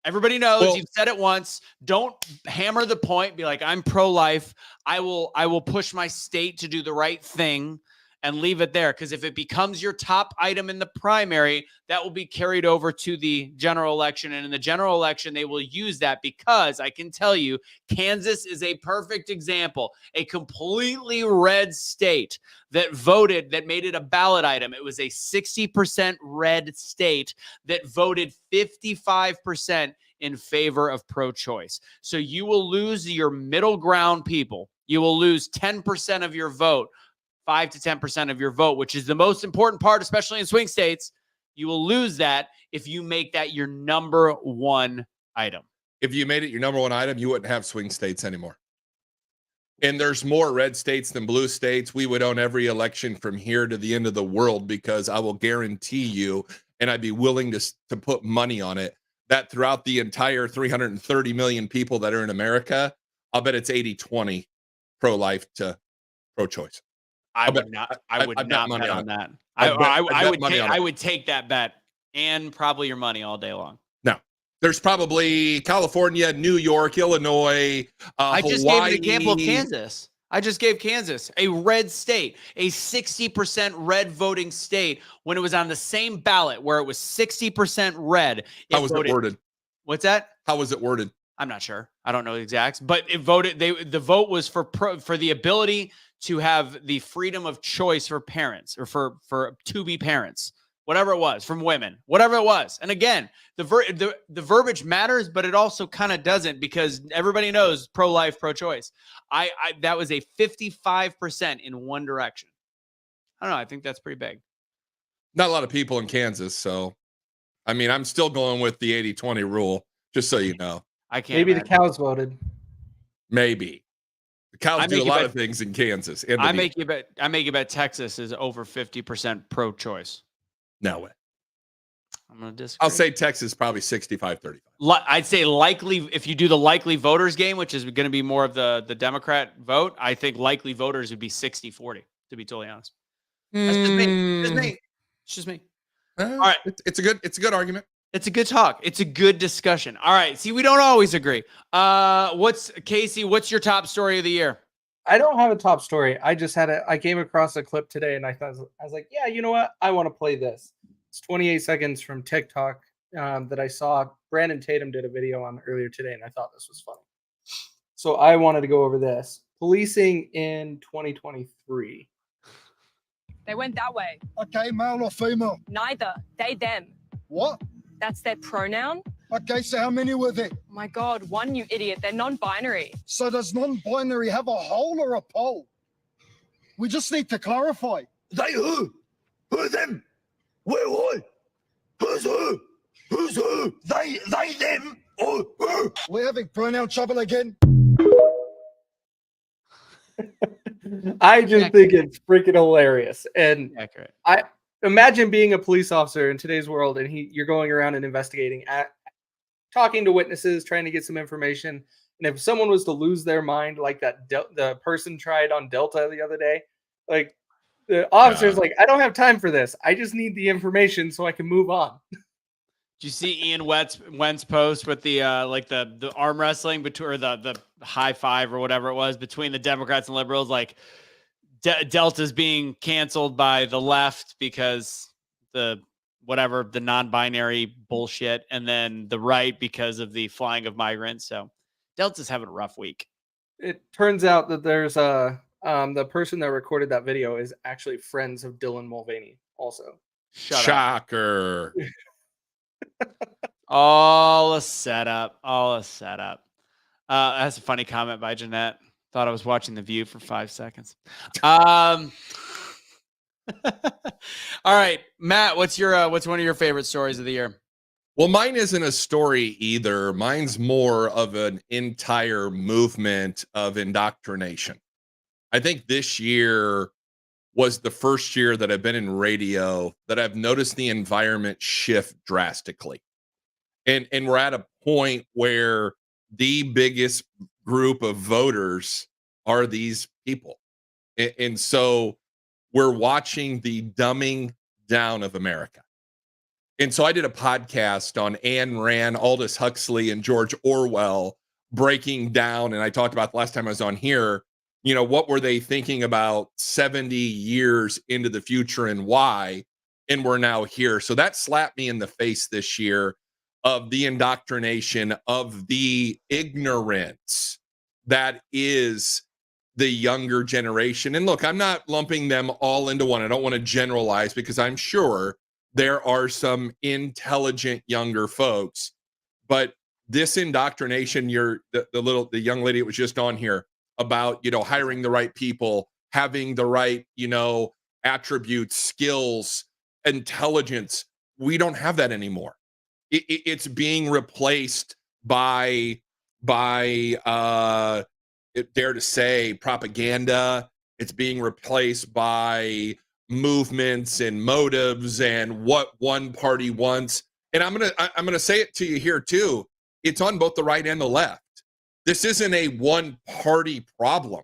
Everybody knows you've said it once. Don't hammer the point. Be like, I'm pro-life. I will push my state to do the right thing and leave it there. Because if it becomes your top item in the primary, that will be carried over to the general election. And in the general election, they will use that because I can tell you, Kansas is a perfect example. A completely red state that voted, that made it a ballot item. It was a 60% red state that voted 55% in favor of pro-choice. So you will lose your middle ground people. You will lose 10% of your vote. 5 to 10% of your vote, which is the most important part, especially in swing states. You will lose that if you make that your number one item. If you made it your number one item, you wouldn't have swing states anymore. And there's more red states than blue states. We would own every election from here to the end of the world, because I will guarantee you, and I'd be willing to put money on it, that throughout the entire 330 million people that are in America, I'll bet it's 80-20 pro-life to pro-choice. I would not bet on that. I would take that bet and probably your money all day long. No, there's probably California, New York, Illinois, I just Hawaii. gave an example of Kansas. I just gave Kansas, a red state, a 60% red voting state, when it was on the same ballot where it was 60% red. How was it worded? What's that? How was it worded? I'm not sure. I don't know the exacts, but it voted. The vote was for the ability to have the freedom of choice for parents, or for to be parents, whatever it was, from women, whatever it was. And again, the verbiage matters, but it also kind of doesn't, because everybody knows pro-life, pro-choice. That was a 55% in one direction. I don't know. I think that's pretty big. Not a lot of people in Kansas, so I mean, I'm still going with the 80-20 rule, just so you know. I can't. Maybe the cows voted. Maybe. The cows do a lot of things in Kansas. I make you bet Texas is over 50% pro-choice. No way. I'm going to disagree. I'll say Texas probably 65-35. I'd say likely, if you do the likely voters game, which is going to be more of the Democrat vote, I think likely voters would be 60-40, to be totally honest. That's just me. It's just me. All right. It's a good argument. It's a good talk. It's a good discussion. All right. See, we don't always agree. Casey, what's your top story of the year? I don't have a top story. I came across a clip today and I was like, yeah, you know what? I want to play this. It's 28 seconds from TikTok that I saw. Brandon Tatum did a video on earlier today, and I thought this was funny. So I wanted to go over this. Policing in 2023. They went that way. Okay, male or female? Neither. They, them. What? That's their pronoun. Okay, so how many were there? Oh my God, one, you idiot. They're non-binary. So does non-binary have a hole or a pole? We just need to clarify. They who? Who them? Where who? Who's who? Who's who? They them, or who? We're having pronoun trouble again. I just think it's freaking hilarious. And Accurate. I imagine being a police officer in today's world, and you're going around and investigating, talking to witnesses, trying to get some information. And if someone was to lose their mind, like that the person tried on Delta the other day, like the officer's like, I don't have time for this. I just need the information so I can move on. Did you see Ian Wentz post with the the arm wrestling between, or the high five or whatever it was between the Democrats and liberals? Like Delta's being canceled by the left because the non-binary bullshit, and then the right because of the flying of migrants. So Delta's having a rough week. It turns out that there's the person that recorded that video is actually friends of Dylan Mulvaney also. Shocker. All a setup. That's a funny comment by Jeanette. Thought I was watching The View for 5 seconds. All right, Matt, what's one of your favorite stories of the year? Well, mine isn't a story either. Mine's more of an entire movement of indoctrination. I think this year was the first year that I've been in radio that I've noticed the environment shift drastically. And we're at a point where the biggest group of voters are these people. And so we're watching the dumbing down of America. And so I did a podcast on Ayn Rand, Aldous Huxley, and George Orwell, breaking down, and I talked about the last time I was on here, you know, what were they thinking about 70 years into the future and why? And we're now here. So that slapped me in the face this year of the indoctrination, of the ignorance that is the younger generation. And look, I'm not lumping them all into one. I don't want to generalize, because I'm sure there are some intelligent younger folks, but this indoctrination, the young lady that was just on here about, you know, hiring the right people, having the right, you know, attributes, skills, intelligence. We don't have that anymore. It's being replaced by dare to say, propaganda. It's being replaced by movements and motives and what one party wants. And I'm gonna say it to you here too. It's on both the right and the left. This isn't a one party problem.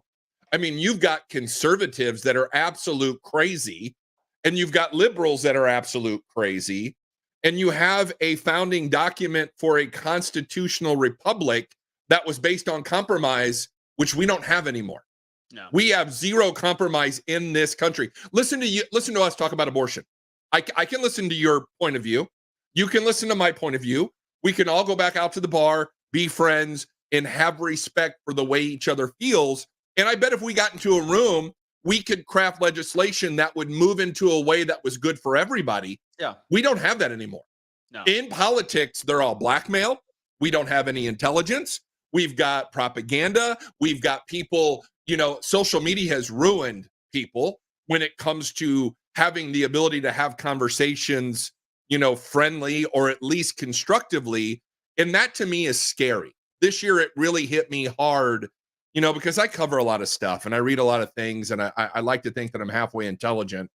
I mean, you've got conservatives that are absolute crazy, and you've got liberals that are absolute crazy, and you have a founding document for a constitutional republic that was based on compromise, which we don't have anymore. No. We have zero compromise in this country. Listen to us talk about abortion. I can listen to your point of view. You can listen to my point of view. We can all go back out to the bar, be friends, and have respect for the way each other feels. And I bet if we got into a room, we could craft legislation that would move into a way that was good for everybody. Yeah. We don't have that anymore. No. In politics, they're all blackmail. We don't have any intelligence. We've got propaganda. We've got people, you know, social media has ruined people when it comes to having the ability to have conversations, you know, friendly or at least constructively. And that to me is scary. This year, it really hit me hard, you know, because I cover a lot of stuff and I read a lot of things, and I like to think that I'm halfway intelligent.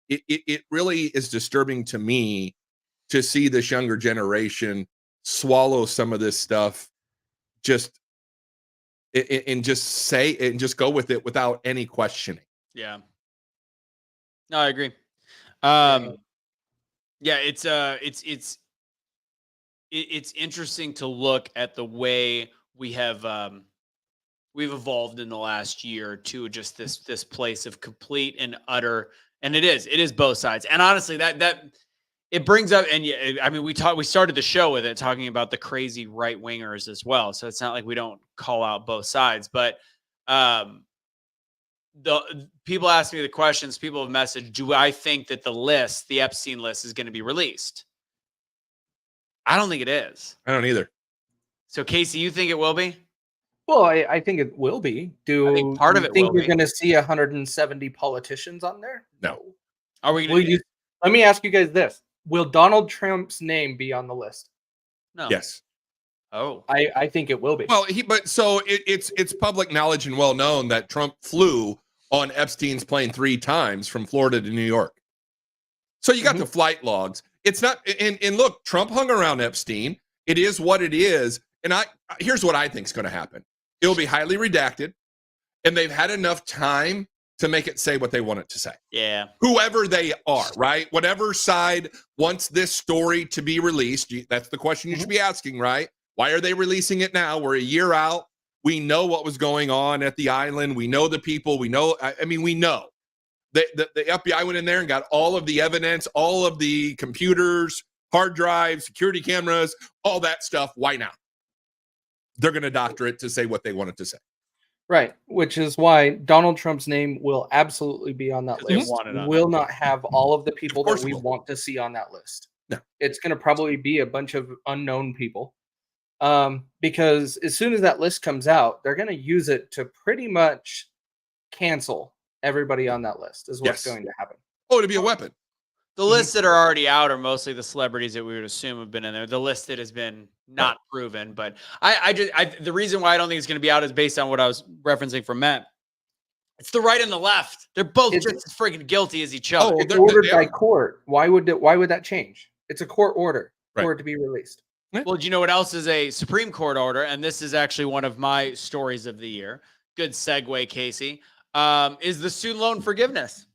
It really is disturbing to me to see this younger generation swallow some of this stuff and just say and just go with it without any questioning. Yeah. No, I agree. Yeah, it's interesting to look at the way we have we've evolved in the last year to just this place of complete and utter, and it is both sides. And honestly, that it brings up, and yeah, I mean, we started the show with it talking about the crazy right wingers as well. So it's not like we don't call out both sides, but the people ask me the questions, people have messaged, do I think that the Epstein list is going to be released? I don't think it is. I don't either. So Casey, you think it will be? Well, I think it will be. I think part of it think will you're be. going to see 170 politicians on there? No. Are we going to? Let me ask you guys this. Will Donald Trump's name be on the list? No. Yes. Oh. I think it will be. Well, it's public knowledge and well known that Trump flew on Epstein's plane 3 times from Florida to New York. So you got the flight logs. It's not, and look, Trump hung around Epstein. It is what it is. And here's what I think is going to happen. It'll be highly redacted, and they've had enough time to make it say what they want it to say. Yeah. Whoever they are, right? Whatever side wants this story to be released, that's the question you should be asking, right? Why are they releasing it now? We're a year out. We know what was going on at the island. We know the people. We know, we know. The FBI went in there and got all of the evidence, all of the computers, hard drives, security cameras, all that stuff. Why now? They're going to doctor it to say what they want it to say. Right, which is why Donald Trump's name will absolutely be on that They list. want it on Will not have all of the people Of course that we it will. want to see on that list. No. It's going to probably be a bunch of unknown people. Because as soon as that list comes out, they're going to use it to pretty much cancel everybody on that list is what's Yes. going to happen. Oh, to be a weapon. The lists that are already out are mostly the celebrities that we would assume have been in there. The list that has been not proven, but the reason why I don't think it's going to be out is based on what I was referencing from Matt. It's the right and the left. They're both It's- just as freaking guilty as each other. Oh, It's ordered by court. Why would that change? It's a court order for it to be released. Well, do you know what else is a Supreme Court order? And this is actually one of my stories of the year. Good segue, Casey. Is the student loan forgiveness.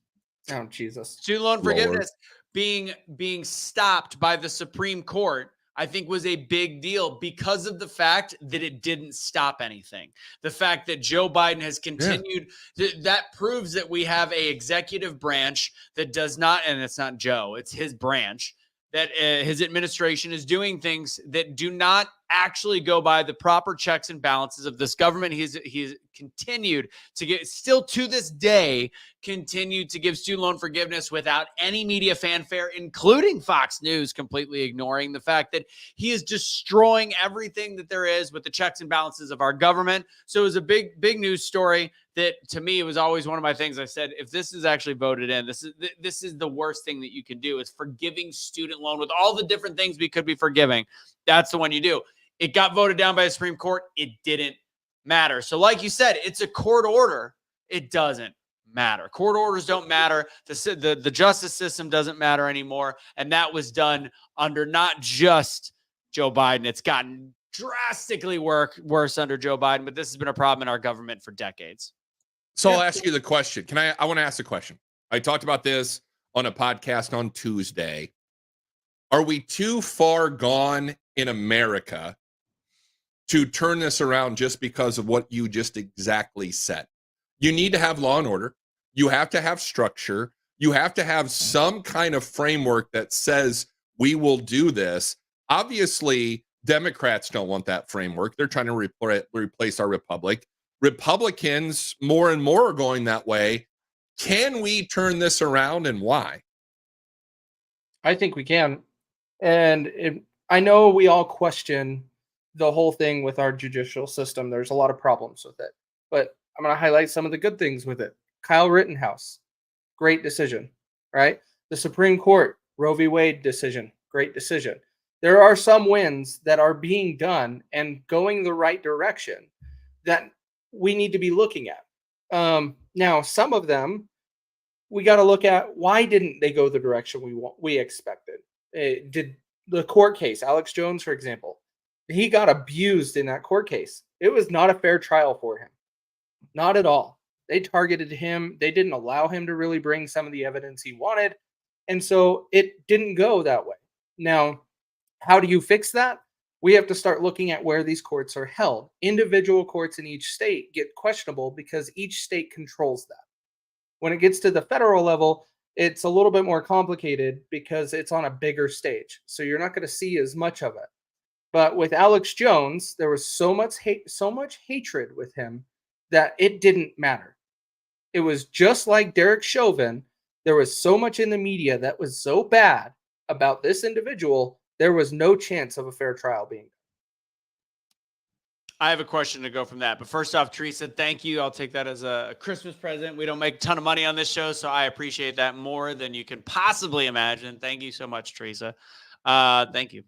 Oh, Jesus. Student loan forgiveness being stopped by the Supreme Court, I think, was a big deal because of the fact that it didn't stop anything. The fact that Joe Biden has continued, that proves that we have a executive branch that does not, and it's not Joe, it's his branch, that his administration is doing things that do not actually go by the proper checks and balances of this government. He's continued to get, still to this day, continued to give student loan forgiveness without any media fanfare, including Fox News completely ignoring the fact that he is destroying everything that there is with the checks and balances of our government. So it was a big news story that, to me, it was always one of my things. I said, if this is actually voted in, this is the worst thing that you can do, is forgiving student loan with all the different things we could be forgiving. That's the one you do. It got voted down by the Supreme Court. It didn't matter. So like you said, it's a court order. It doesn't matter. Court orders don't matter. The justice system doesn't matter anymore. And that was done under not just Joe Biden. It's gotten drastically worse under Joe Biden, but this has been a problem in our government for decades. So I'll ask you the question. I want to ask a question. I talked about this on a podcast on Tuesday. Are we too far gone in America to turn this around just because of what you just exactly said? You need to have law and order. You have to have structure. You have to have some kind of framework that says we will do this. Obviously, Democrats don't want that framework. They're trying to replace our republic. Republicans more and more are going that way. Can we turn this around, and why? I think we can. And I know we all question the whole thing with our judicial system. There's a lot of problems with it, but I'm going to highlight some of the good things with it. Kyle Rittenhouse, great decision, right? The Supreme Court, Roe v. Wade decision, great decision. There are some wins that are being done and going the right direction that we need to be looking at. Now, some of them, we got to look at, why didn't they go the direction we expected? Did the court case, Alex Jones, for example, he got abused in that court case. It was not a fair trial for him. Not at all. They targeted him. They didn't allow him to really bring some of the evidence he wanted. And so it didn't go that way. Now, how do you fix that? We have to start looking at where these courts are held. Individual courts in each state get questionable because each state controls that. When it gets to the federal level, it's a little bit more complicated because it's on a bigger stage. So you're not going to see as much of it. But with Alex Jones, there was so much hatred with him that it didn't matter. It was just like Derek Chauvin. There was so much in the media that was so bad about this individual, there was no chance of a fair trial being done. I have a question to go from that. But first off, Teresa, thank you. I'll take that as a Christmas present. We don't make a ton of money on this show, so I appreciate that more than you can possibly imagine. Thank you so much, Teresa. Thank you.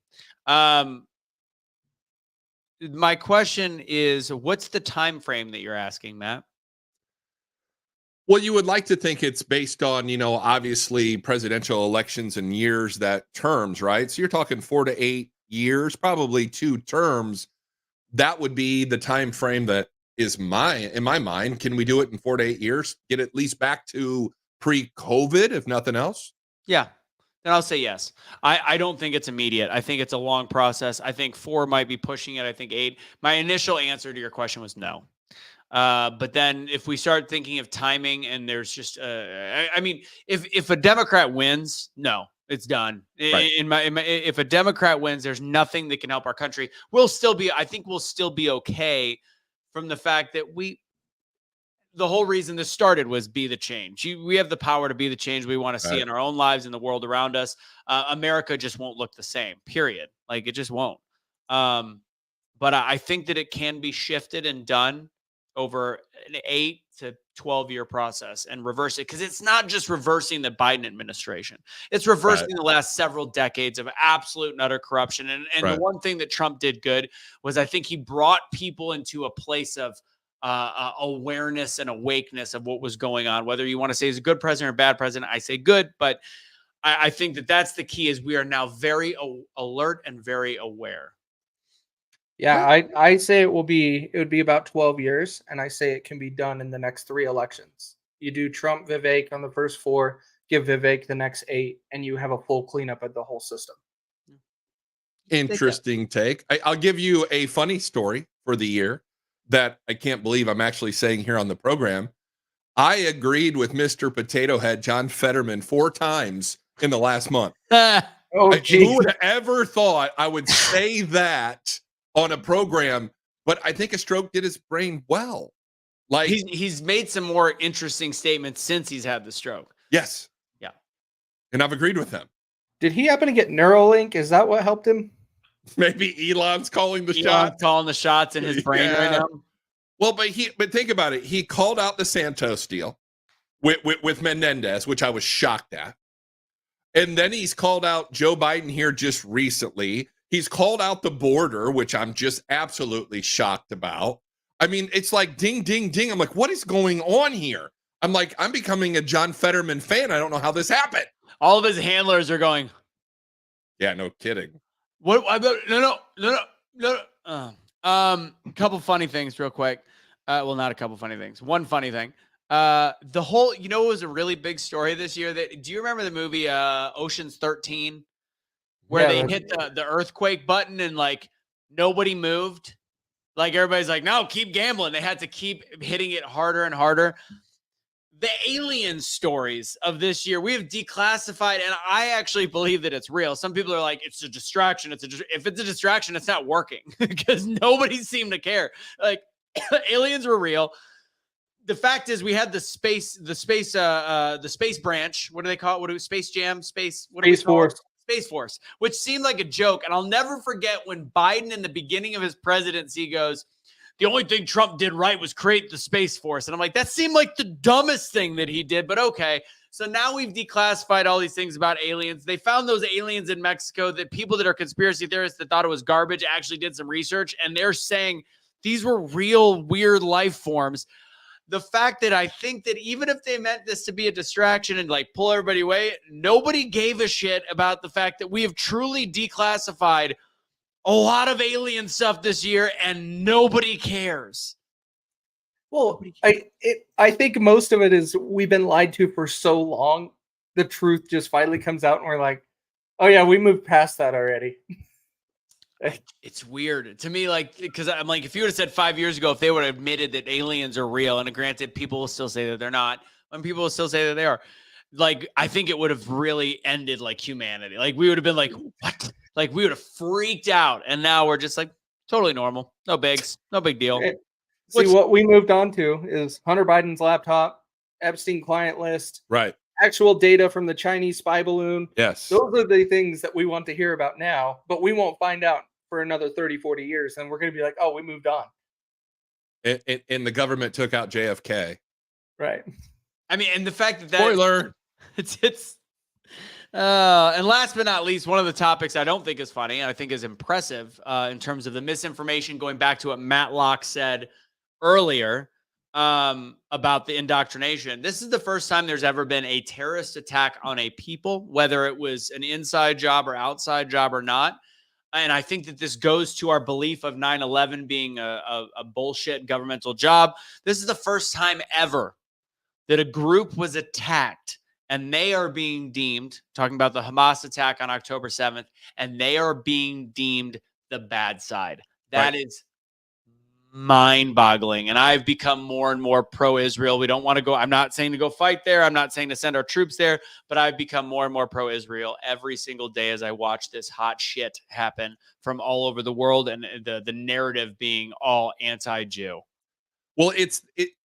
My question is, what's the time frame that you're asking, Matt? Well, you would like to think it's based on, obviously presidential elections and years, that terms, right? So you're talking 4 to 8 years, probably 2 terms. That would be the time frame that is in my mind. Can we do it in 4 to 8 years? Get at least back to pre-COVID, if nothing else? Yeah. Then I'll say yes. I don't think it's immediate. I think it's a long process. I think 4 might be pushing it. I think 8. My initial answer to your question was no. But then if we start thinking of timing, and there's just, if a Democrat wins, no, it's done. Right. If a Democrat wins, there's nothing that can help our country. I think we'll still be okay from the fact that the whole reason this started was be the change. We have the power to be the change we want to see in our own lives, in the world around us. America just won't look the same, period. Like, it just won't. But I think that it can be shifted and done over an 8 to 12-year process and reverse it. Because it's not just reversing the Biden administration. It's reversing the last several decades of absolute and utter corruption. And the one thing that Trump did good was, I think he brought people into a place of awareness and awakeness of what was going on. Whether you want to say he's a good president or a bad president, I say good, but I think that that's the key. Is we are now very alert and very aware. Yeah, I say it would be about 12 years, and I say it can be done in the next 3 elections. You do Trump, Vivek on the first 4, give Vivek the next 8, and you have a full cleanup of the whole system. Interesting take. I'll give you a funny story for the year that I can't believe I'm actually saying here on the program. I agreed with Mr. Potato Head John Fetterman 4 times in the last month. Oh, Who would have ever thought I would say that on a program? But I think a stroke did his brain well. Like he's made some more interesting statements since he's had the stroke. Yes. Yeah. And I've agreed with him. Did he happen to get Neuralink? Is that what helped him? Maybe Elon's calling the Elon's shots. calling the shots in his brain right now. Well, but think about it. He called out the Santos deal with Menendez, which I was shocked at. And then he's called out Joe Biden here just recently. He's called out the border, which I'm just absolutely shocked about. I mean, it's like ding, ding, ding. I'm like, what is going on here? I'm like, I'm becoming a John Fetterman fan. I don't know how this happened. All of his handlers are going, yeah, no kidding. What? No. Couple funny things real quick. Well, not a couple funny things. One funny thing. The whole, it was a really big story this year. Do you remember the movie Ocean's 13, where they hit the earthquake button and like nobody moved? Like everybody's like, no, keep gambling. They had to keep hitting it harder and harder. The alien stories of this year, we have declassified, and I actually believe that it's real. Some people are like, it's a distraction. If it's a distraction, it's not working because nobody seemed to care. Like aliens were real. The fact is, we had the space branch. What do they call it? Space Jam? Space Force. Space Force, which seemed like a joke. And I'll never forget when Biden in the beginning of his presidency goes, the only thing Trump did right was create the Space Force. And I'm like, that seemed like the dumbest thing that he did, but okay. So now we've declassified all these things about aliens. They found those aliens in Mexico that people that are conspiracy theorists that thought it was garbage actually did some research, and they're saying these were real weird life forms. The fact that I think that even if they meant this to be a distraction and like pull everybody away, nobody gave a shit about the fact that we have truly declassified a lot of alien stuff this year and nobody cares. Well, I think most of it is we've been lied to for so long. The truth just finally comes out and we're like, oh yeah, we moved past that already. It's weird to me, like, because I'm like, if you would have said 5 years ago, if they would have admitted that aliens are real, and granted, people will still say that they're not, and people will still say that they are, like, I think it would have really ended like humanity. Like, we would have been like, what? Like, we would have freaked out, and now we're just like, totally normal, no bigs, no big deal. See, what we moved on to is Hunter Biden's laptop, Epstein client list, right? Actual data from the Chinese spy balloon. Yes. Those are the things that we want to hear about now, but we won't find out for another 30, 40 years. And we're going to be like, oh, we moved on. And the government took out JFK. Right. I mean, and the fact that spoiler. And last but not least, one of the topics I don't think is funny, and I think is impressive in terms of the misinformation, going back to what Matt Locke said earlier about the indoctrination. This is the first time there's ever been a terrorist attack on a people, whether it was an inside job or outside job or not. And I think that this goes to our belief of 9/11 being a bullshit governmental job. This is the first time ever that a group was attacked, and they are being deemed, talking about the Hamas attack on October 7th, and they are being deemed the bad side. That is mind-boggling. And I've become more and more pro-Israel. We don't want to go, I'm not saying to go fight there. I'm not saying to send our troops there, but I've become more and more pro-Israel every single day as I watch this hot shit happen from all over the world, and the narrative being all anti-Jew. Well,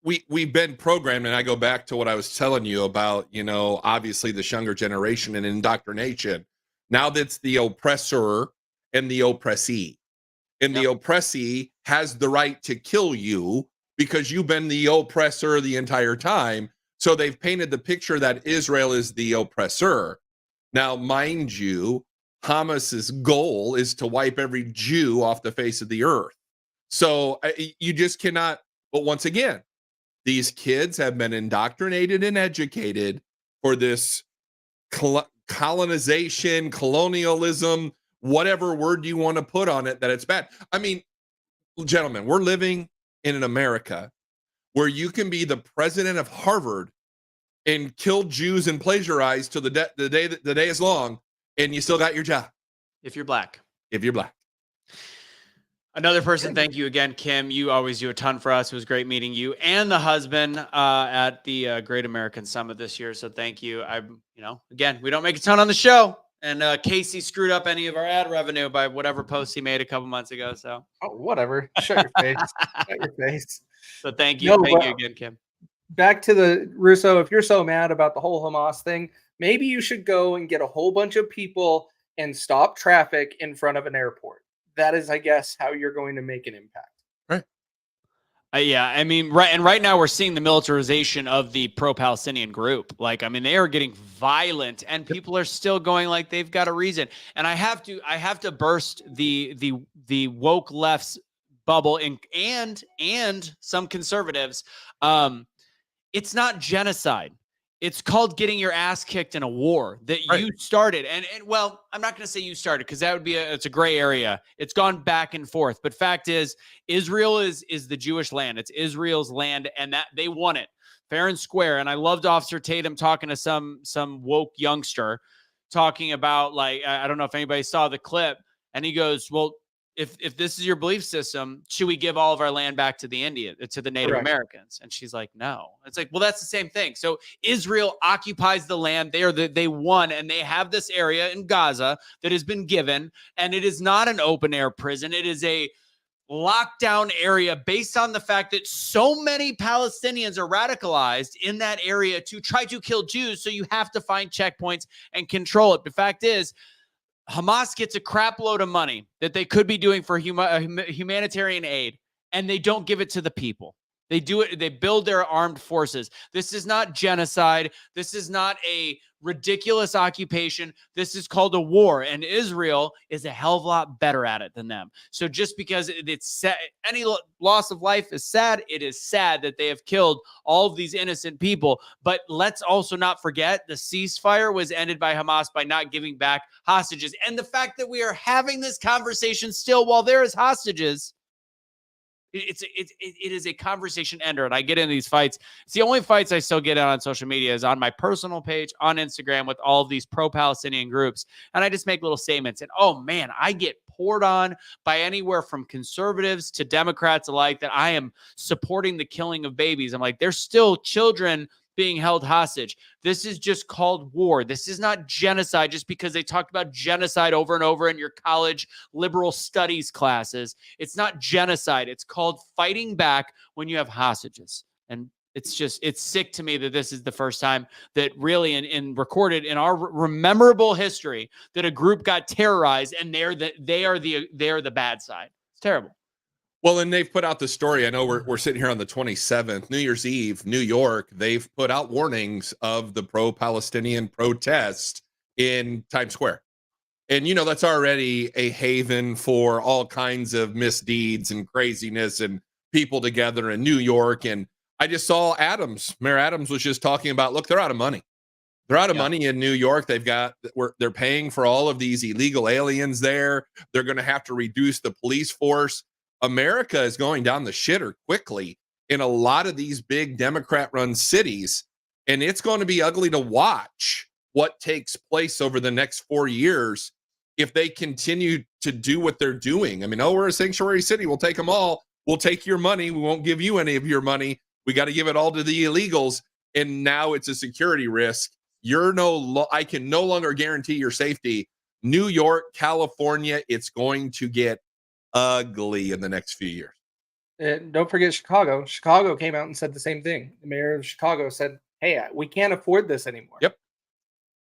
we've been programmed, and I go back to what I was telling you about, obviously this younger generation and indoctrination. Now that's the oppressor and the oppressee. And the oppressee has the right to kill you because you've been the oppressor the entire time. So they've painted the picture that Israel is the oppressor. Now, mind you, Hamas's goal is to wipe every Jew off the face of the earth. So you just cannot But once again, these kids have been indoctrinated and educated for this colonization, colonialism, whatever word you want to put on it, that it's bad. I mean, gentlemen, we're living in an America where you can be the president of Harvard and kill Jews and plagiarize till the day is long, and you still got your job. If you're black. If you're black. Another person, thank you again, Kim. You always do a ton for us. It was great meeting you and the husband at the Great American Summit this year. So thank you. Again, we don't make a ton on the show, and Casey screwed up any of our ad revenue by whatever post he made a couple months ago. So whatever. Shut your face. Shut your face. So thank you. Thank you again, Kim. Back to the Russo. If you're so mad about the whole Hamas thing, maybe you should go and get a whole bunch of people and stop traffic in front of an airport. That is, I guess, how you're going to make an impact. Right. Yeah, I mean, right now we're seeing the militarization of the pro-Palestinian group. Like, I mean, they are getting violent, and people are still going like they've got a reason. And I have to burst the woke left's bubble and some conservatives. It's not genocide. It's called getting your ass kicked in a war that you started. And well, I'm not going to say you started, because that would be it's a gray area. It's gone back and forth. But fact is, Israel is the Jewish land. It's Israel's land, and that they won it fair and square. And I loved Officer Tatum talking to some woke youngster talking about, like, I don't know if anybody saw the clip, and he goes, well, if this is your belief system, should we give all of our land back to the Native Americans? And she's like, no. It's like, well, that's the same thing. So Israel occupies the land. They won, and they have this area in Gaza that has been given, and it is not an open air prison. It is a lockdown area based on the fact that so many Palestinians are radicalized in that area to try to kill Jews. So you have to find checkpoints and control it. The fact is, Hamas gets a crap load of money that they could be doing for humanitarian aid, and they don't give it to the people. They do it. They build their armed forces. This is not genocide. This is not a ridiculous occupation. This is called a war, and Israel is a hell of a lot better at it than them. So just because it's sad, any loss of life is sad, it is sad that they have killed all of these innocent people. But let's also not forget the ceasefire was ended by Hamas by not giving back hostages. And the fact that we are having this conversation still while there is hostages, it is a conversation ender. And I get into these fights. It's the only fights I still get on social media is on my personal page on Instagram with all of these pro-Palestinian groups. And I just make little statements. And oh man, I get poured on by anywhere from conservatives to Democrats alike that I am supporting the killing of babies. I'm like, there's still children being held hostage. This is just called war. This is not genocide just because they talked about genocide over and over in your college liberal studies classes. It's not genocide. It's called fighting back when you have hostages. And it's sick to me that this is the first time that really in recorded in our memorable history that a group got terrorized, and they are the bad side. It's terrible. Well, and they've put out the story. I know we're sitting here on the 27th, New Year's Eve, New York. They've put out warnings of the pro-Palestinian protest in Times Square. And, you know, that's already a haven for all kinds of misdeeds and craziness and people together in New York. And I just saw Mayor Adams was just talking about, look, they're out of money. They're out of money in New York. They're paying for all of these illegal aliens there. They're going to have to reduce the police force. America is going down the shitter quickly in a lot of these big Democrat-run cities, and it's going to be ugly to watch what takes place over the next 4 years if they continue to do what they're doing. I mean, we're a sanctuary city. We'll take them all. We'll take your money. We won't give you any of your money. We got to give it all to the illegals, and now it's a security risk. I can no longer guarantee your safety. New York, California, it's going to get ugly in the next few years. And don't forget Chicago. Chicago came out and said the same thing. The mayor of Chicago said, hey, we can't afford this anymore. Yep.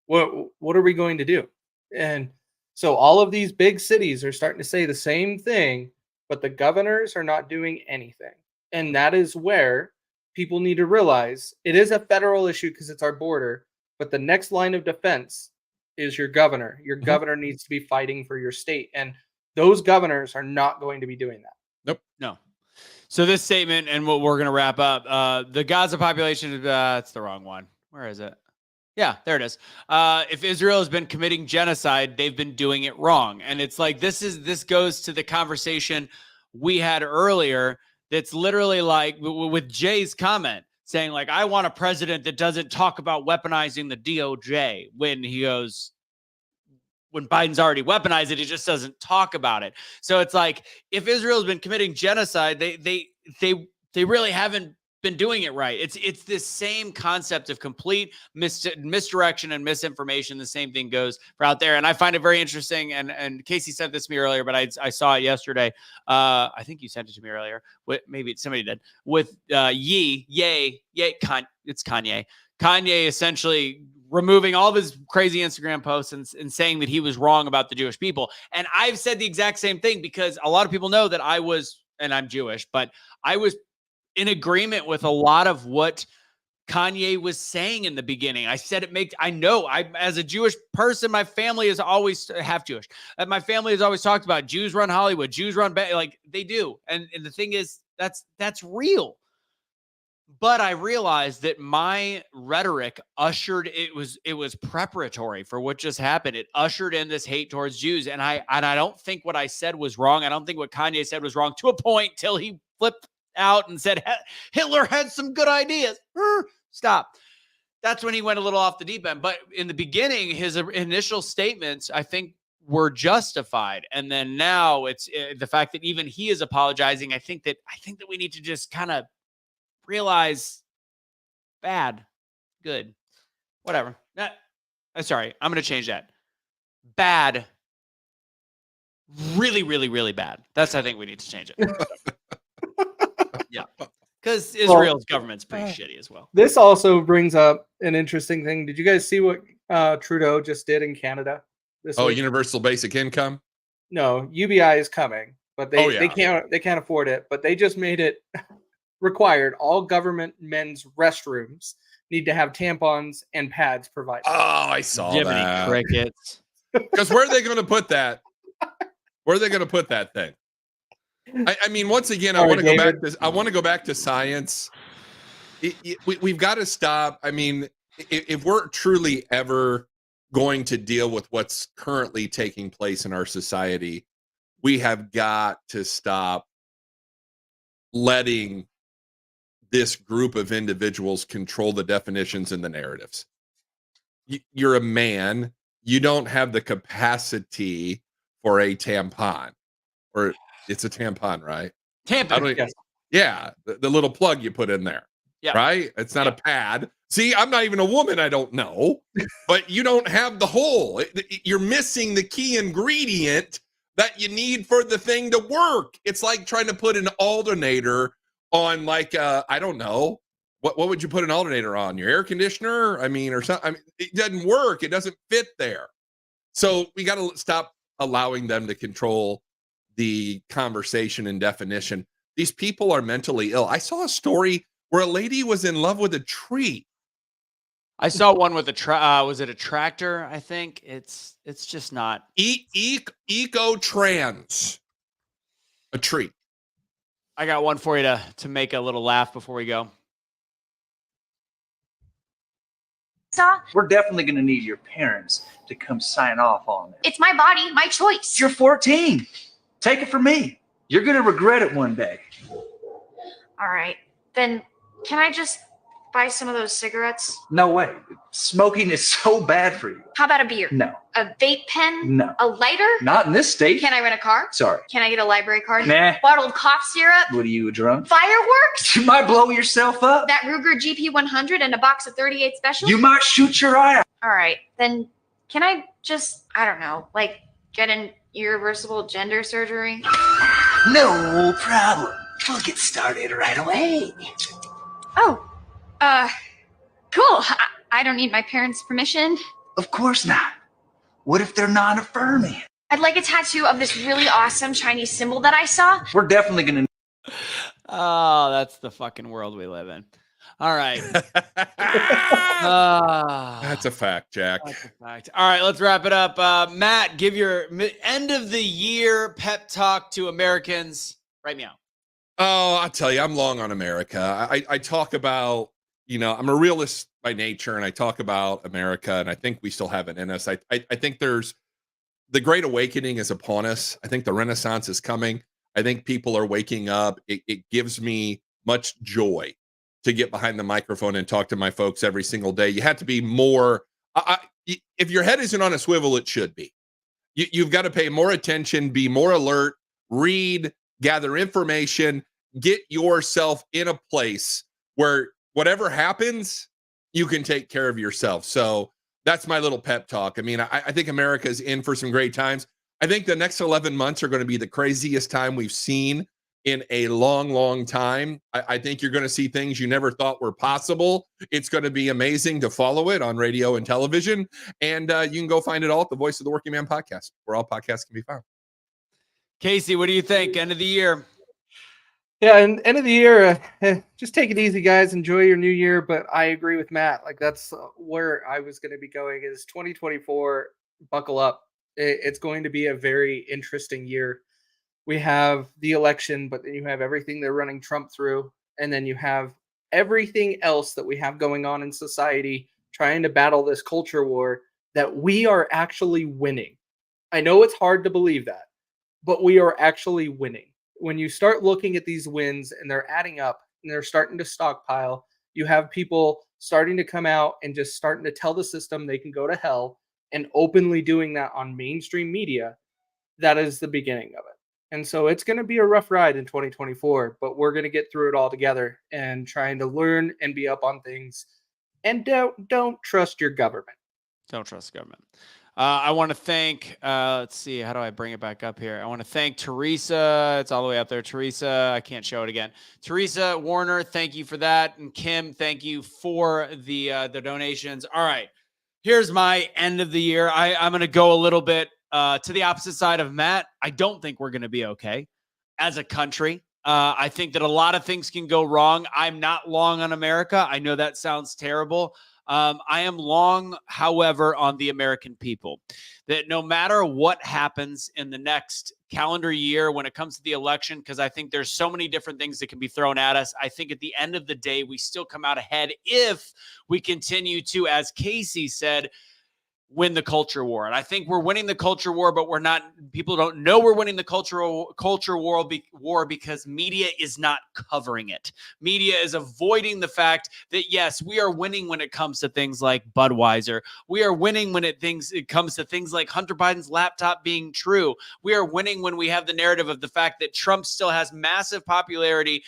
What are we going to do? And so all of these big cities are starting to say the same thing, but the governors are not doing anything. And that is where people need to realize it is a federal issue because it's our border, but the next line of defense is your governor. Your governor needs to be fighting for your state. And those governors are not going to be doing that. Nope. No. So this statement and what we're going to wrap up, the Gaza population, it's the wrong one. Where is it? Yeah, there it is. If Israel has been committing genocide, they've been doing it wrong. And it's like, this goes to the conversation we had earlier. That's literally like with Jay's comment saying like, I want a president that doesn't talk about weaponizing the DOJ when he goes, when Biden's already weaponized it, he just doesn't talk about it. So it's like, if Israel's been committing genocide, they really haven't been doing it right. It's this same concept of complete misdirection and misinformation. The same thing goes for out there. And I find it very interesting. And Casey sent this to me earlier, but I saw it yesterday. I think you sent it to me earlier. Maybe somebody did with Kanye. It's Kanye. Kanye essentially removing all of his crazy Instagram posts and saying that he was wrong about the Jewish people. And I've said the exact same thing because a lot of people know that I was, and I'm Jewish, but I was in agreement with a lot of what Kanye was saying in the beginning. I said as a Jewish person, my family is always half Jewish. My family has always talked about Jews run Hollywood, Jews run, like they do. And the thing is, that's real. But I realized that my rhetoric it was preparatory for what just happened. It ushered in this hate towards Jews. And I don't think what I said was wrong. I don't think what Kanye said was wrong to a point till he flipped out and said Hitler had some good ideas. Stop. That's when he went a little off the deep end. But in the beginning, his initial statements, I think, were justified. And then now it's the fact that even he is apologizing. I think that we need to just kind of realize bad, good, whatever. Sorry, I'm going to change that. Bad, really, really, really bad. I think we need to change it. Yeah, because Israel's government's pretty shitty as well. This also brings up an interesting thing. Did you guys see what Trudeau just did in Canada this week? Universal basic income? No, UBI is coming, but they can't afford it. But they just made it required. All government men's restrooms need to have tampons and pads provided. Oh, I saw that. Crickets. Because where are they going to put that? Where are they going to put that thing? I mean, once again, I want to go back to science. We've got to stop. I mean, if we're truly ever going to deal with what's currently taking place in our society, we have got to stop letting this group of individuals control the definitions and the narratives. You're a man. You don't have the capacity for a tampon, or it's a tampon, right? Tampon. Yes. Yeah, the little plug you put in there. Yeah. Right? It's not a pad. See, I'm not even a woman. I don't know. But you don't have the hole. You're missing the key ingredient that you need for the thing to work. It's like trying to put an alternator on, like, I don't know. What would you put an alternator on? Your air conditioner? I mean, or something. I mean, it doesn't work. It doesn't fit there. So we got to stop allowing them to control the conversation and definition. These people are mentally ill. I saw a story where a lady was in love with a tree. I saw one with was it a tractor? I think it's just not Eco-trans. A tree. I got one for you to make a little laugh before we go. We're definitely going to need your parents to come sign off on it. It's my body, my choice. You're 14. Take it from me. You're going to regret it one day. All right. Then can I just buy some of those cigarettes? No way. Smoking is so bad for you. How about a beer? No. A vape pen? No. A lighter? Not in this state. Can I rent a car? Sorry. Can I get a library card? Nah. Bottled cough syrup? What are you, drunk? Fireworks? You might blow yourself up. That Ruger GP100 and a box of 38 specials? You might shoot your eye out. All right. Then can I just, I don't know, like get an irreversible gender surgery? No problem. We'll get started right away. Oh, cool. I don't need my parents' permission. Of course not. What if they're non-affirming? I'd like a tattoo of this really awesome Chinese symbol that I saw. We're definitely going to. Oh, that's the fucking world we live in. All right. That's a fact, Jack. That's a fact. All right, let's wrap it up. Matt, give your end of the year pep talk to Americans right now. Oh, I'll tell you, I'm long on America. I talk about, I'm a realist by nature, and I talk about America, and I think we still have it in us. I think there's the Great Awakening is upon us. I think the Renaissance is coming. I think people are waking up. It gives me much joy to get behind the microphone and talk to my folks every single day. You have to be more, if your head isn't on a swivel, it should be. You've got to pay more attention, be more alert, read, gather information, get yourself in a place where whatever happens, you can take care of yourself. So that's my little pep talk. I mean, I think America is in for some great times. I think the next 11 months are going to be the craziest time we've seen in a long, long time. I think you're going to see things you never thought were possible. It's going to be amazing to follow it on radio and television. And you can go find it all at the Voice of the Working Man podcast, where all podcasts can be found. Casey, what do you think? End of the year. Yeah, and end of the year, just take it easy, guys. Enjoy your new year. But I agree with Matt. Like, that's where I was going to be going is 2024. Buckle up. It's going to be a very interesting year. We have the election, but then you have everything they're running Trump through. And then you have everything else that we have going on in society, trying to battle this culture war that we are actually winning. I know it's hard to believe that, but we are actually winning. When you start looking at these wins and they're adding up and they're starting to stockpile, you have people starting to come out and just starting to tell the system they can go to hell, and openly doing that on mainstream media. That is the beginning of it. And so it's going to be a rough ride in 2024, but we're going to get through it all together and trying to learn and be up on things. And don't trust your government. Don't trust government. I want to thank, let's see, how do I bring it back up here? I want to thank Teresa. It's all the way up there. Teresa, I can't show it again. Teresa Warner, thank you for that. And Kim, thank you for the donations. All right, here's my end of the year. I'm going to go a little bit to the opposite side of Matt. I don't think we're going to be okay as a country. I think that a lot of things can go wrong. I'm not long on America. I know that sounds terrible. I am long, however, on the American people, that no matter what happens in the next calendar year when it comes to the election, because I think there's so many different things that can be thrown at us, I think at the end of the day, we still come out ahead if we continue to, as Casey said, win the culture war. And I think we're winning the culture war, but we're not, people don't know we're winning the culture war because media is not covering it. Media is avoiding the fact that, yes, we are winning when it comes to things like Budweiser. We are winning when it comes to things like Hunter Biden's laptop being true. We are winning when we have the narrative of the fact that Trump still has massive popularity,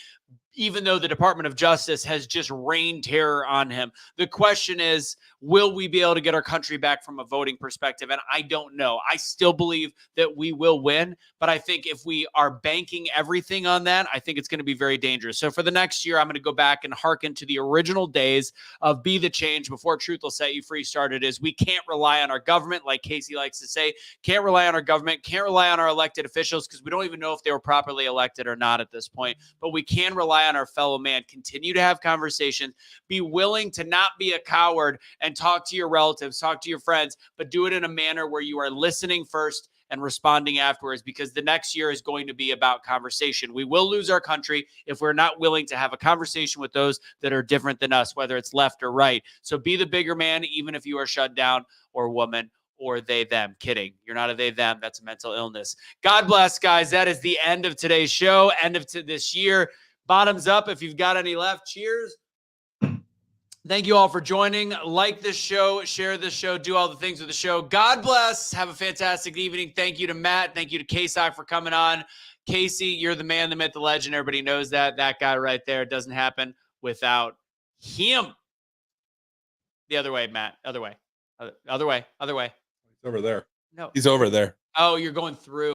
even though the Department of Justice has just rained terror on him. The question is, will we be able to get our country back from a voting perspective? And I don't know. I still believe that we will win, but I think if we are banking everything on that, I think it's going to be very dangerous. So for the next year, I'm going to go back and hearken to the original days of Be the Change Before Truth Will Set You Free started. Is we can't rely on our government, like Casey likes to say, can't rely on our government, can't rely on our elected officials, because we don't even know if they were properly elected or not at this point, but we can rely on our fellow man. Continue to have conversations, be willing to not be a coward and talk to your relatives, talk to your friends, but do it in a manner where you are listening first and responding afterwards, because the next year is going to be about conversation. We will lose our country if we're not willing to have a conversation with those that are different than us, whether it's left or right. So be the bigger man, even if you are shut down or woman or they, them. Kidding. You're not a they, them. That's a mental illness. God bless, guys. That is the end of today's show, end of this year. Bottoms up if you've got any left. Cheers. Thank you all for joining. Like this show, share this show, do all the things with the show. God bless. Have a fantastic evening. Thank you to Matt. Thank you to KSok for coming on. Casey, you're the man, the myth, the legend. Everybody knows that. That guy right there. It doesn't happen without him. The other way, Matt. Other way. Other way. Other way. He's over there. No. He's over there. Oh, you're going through.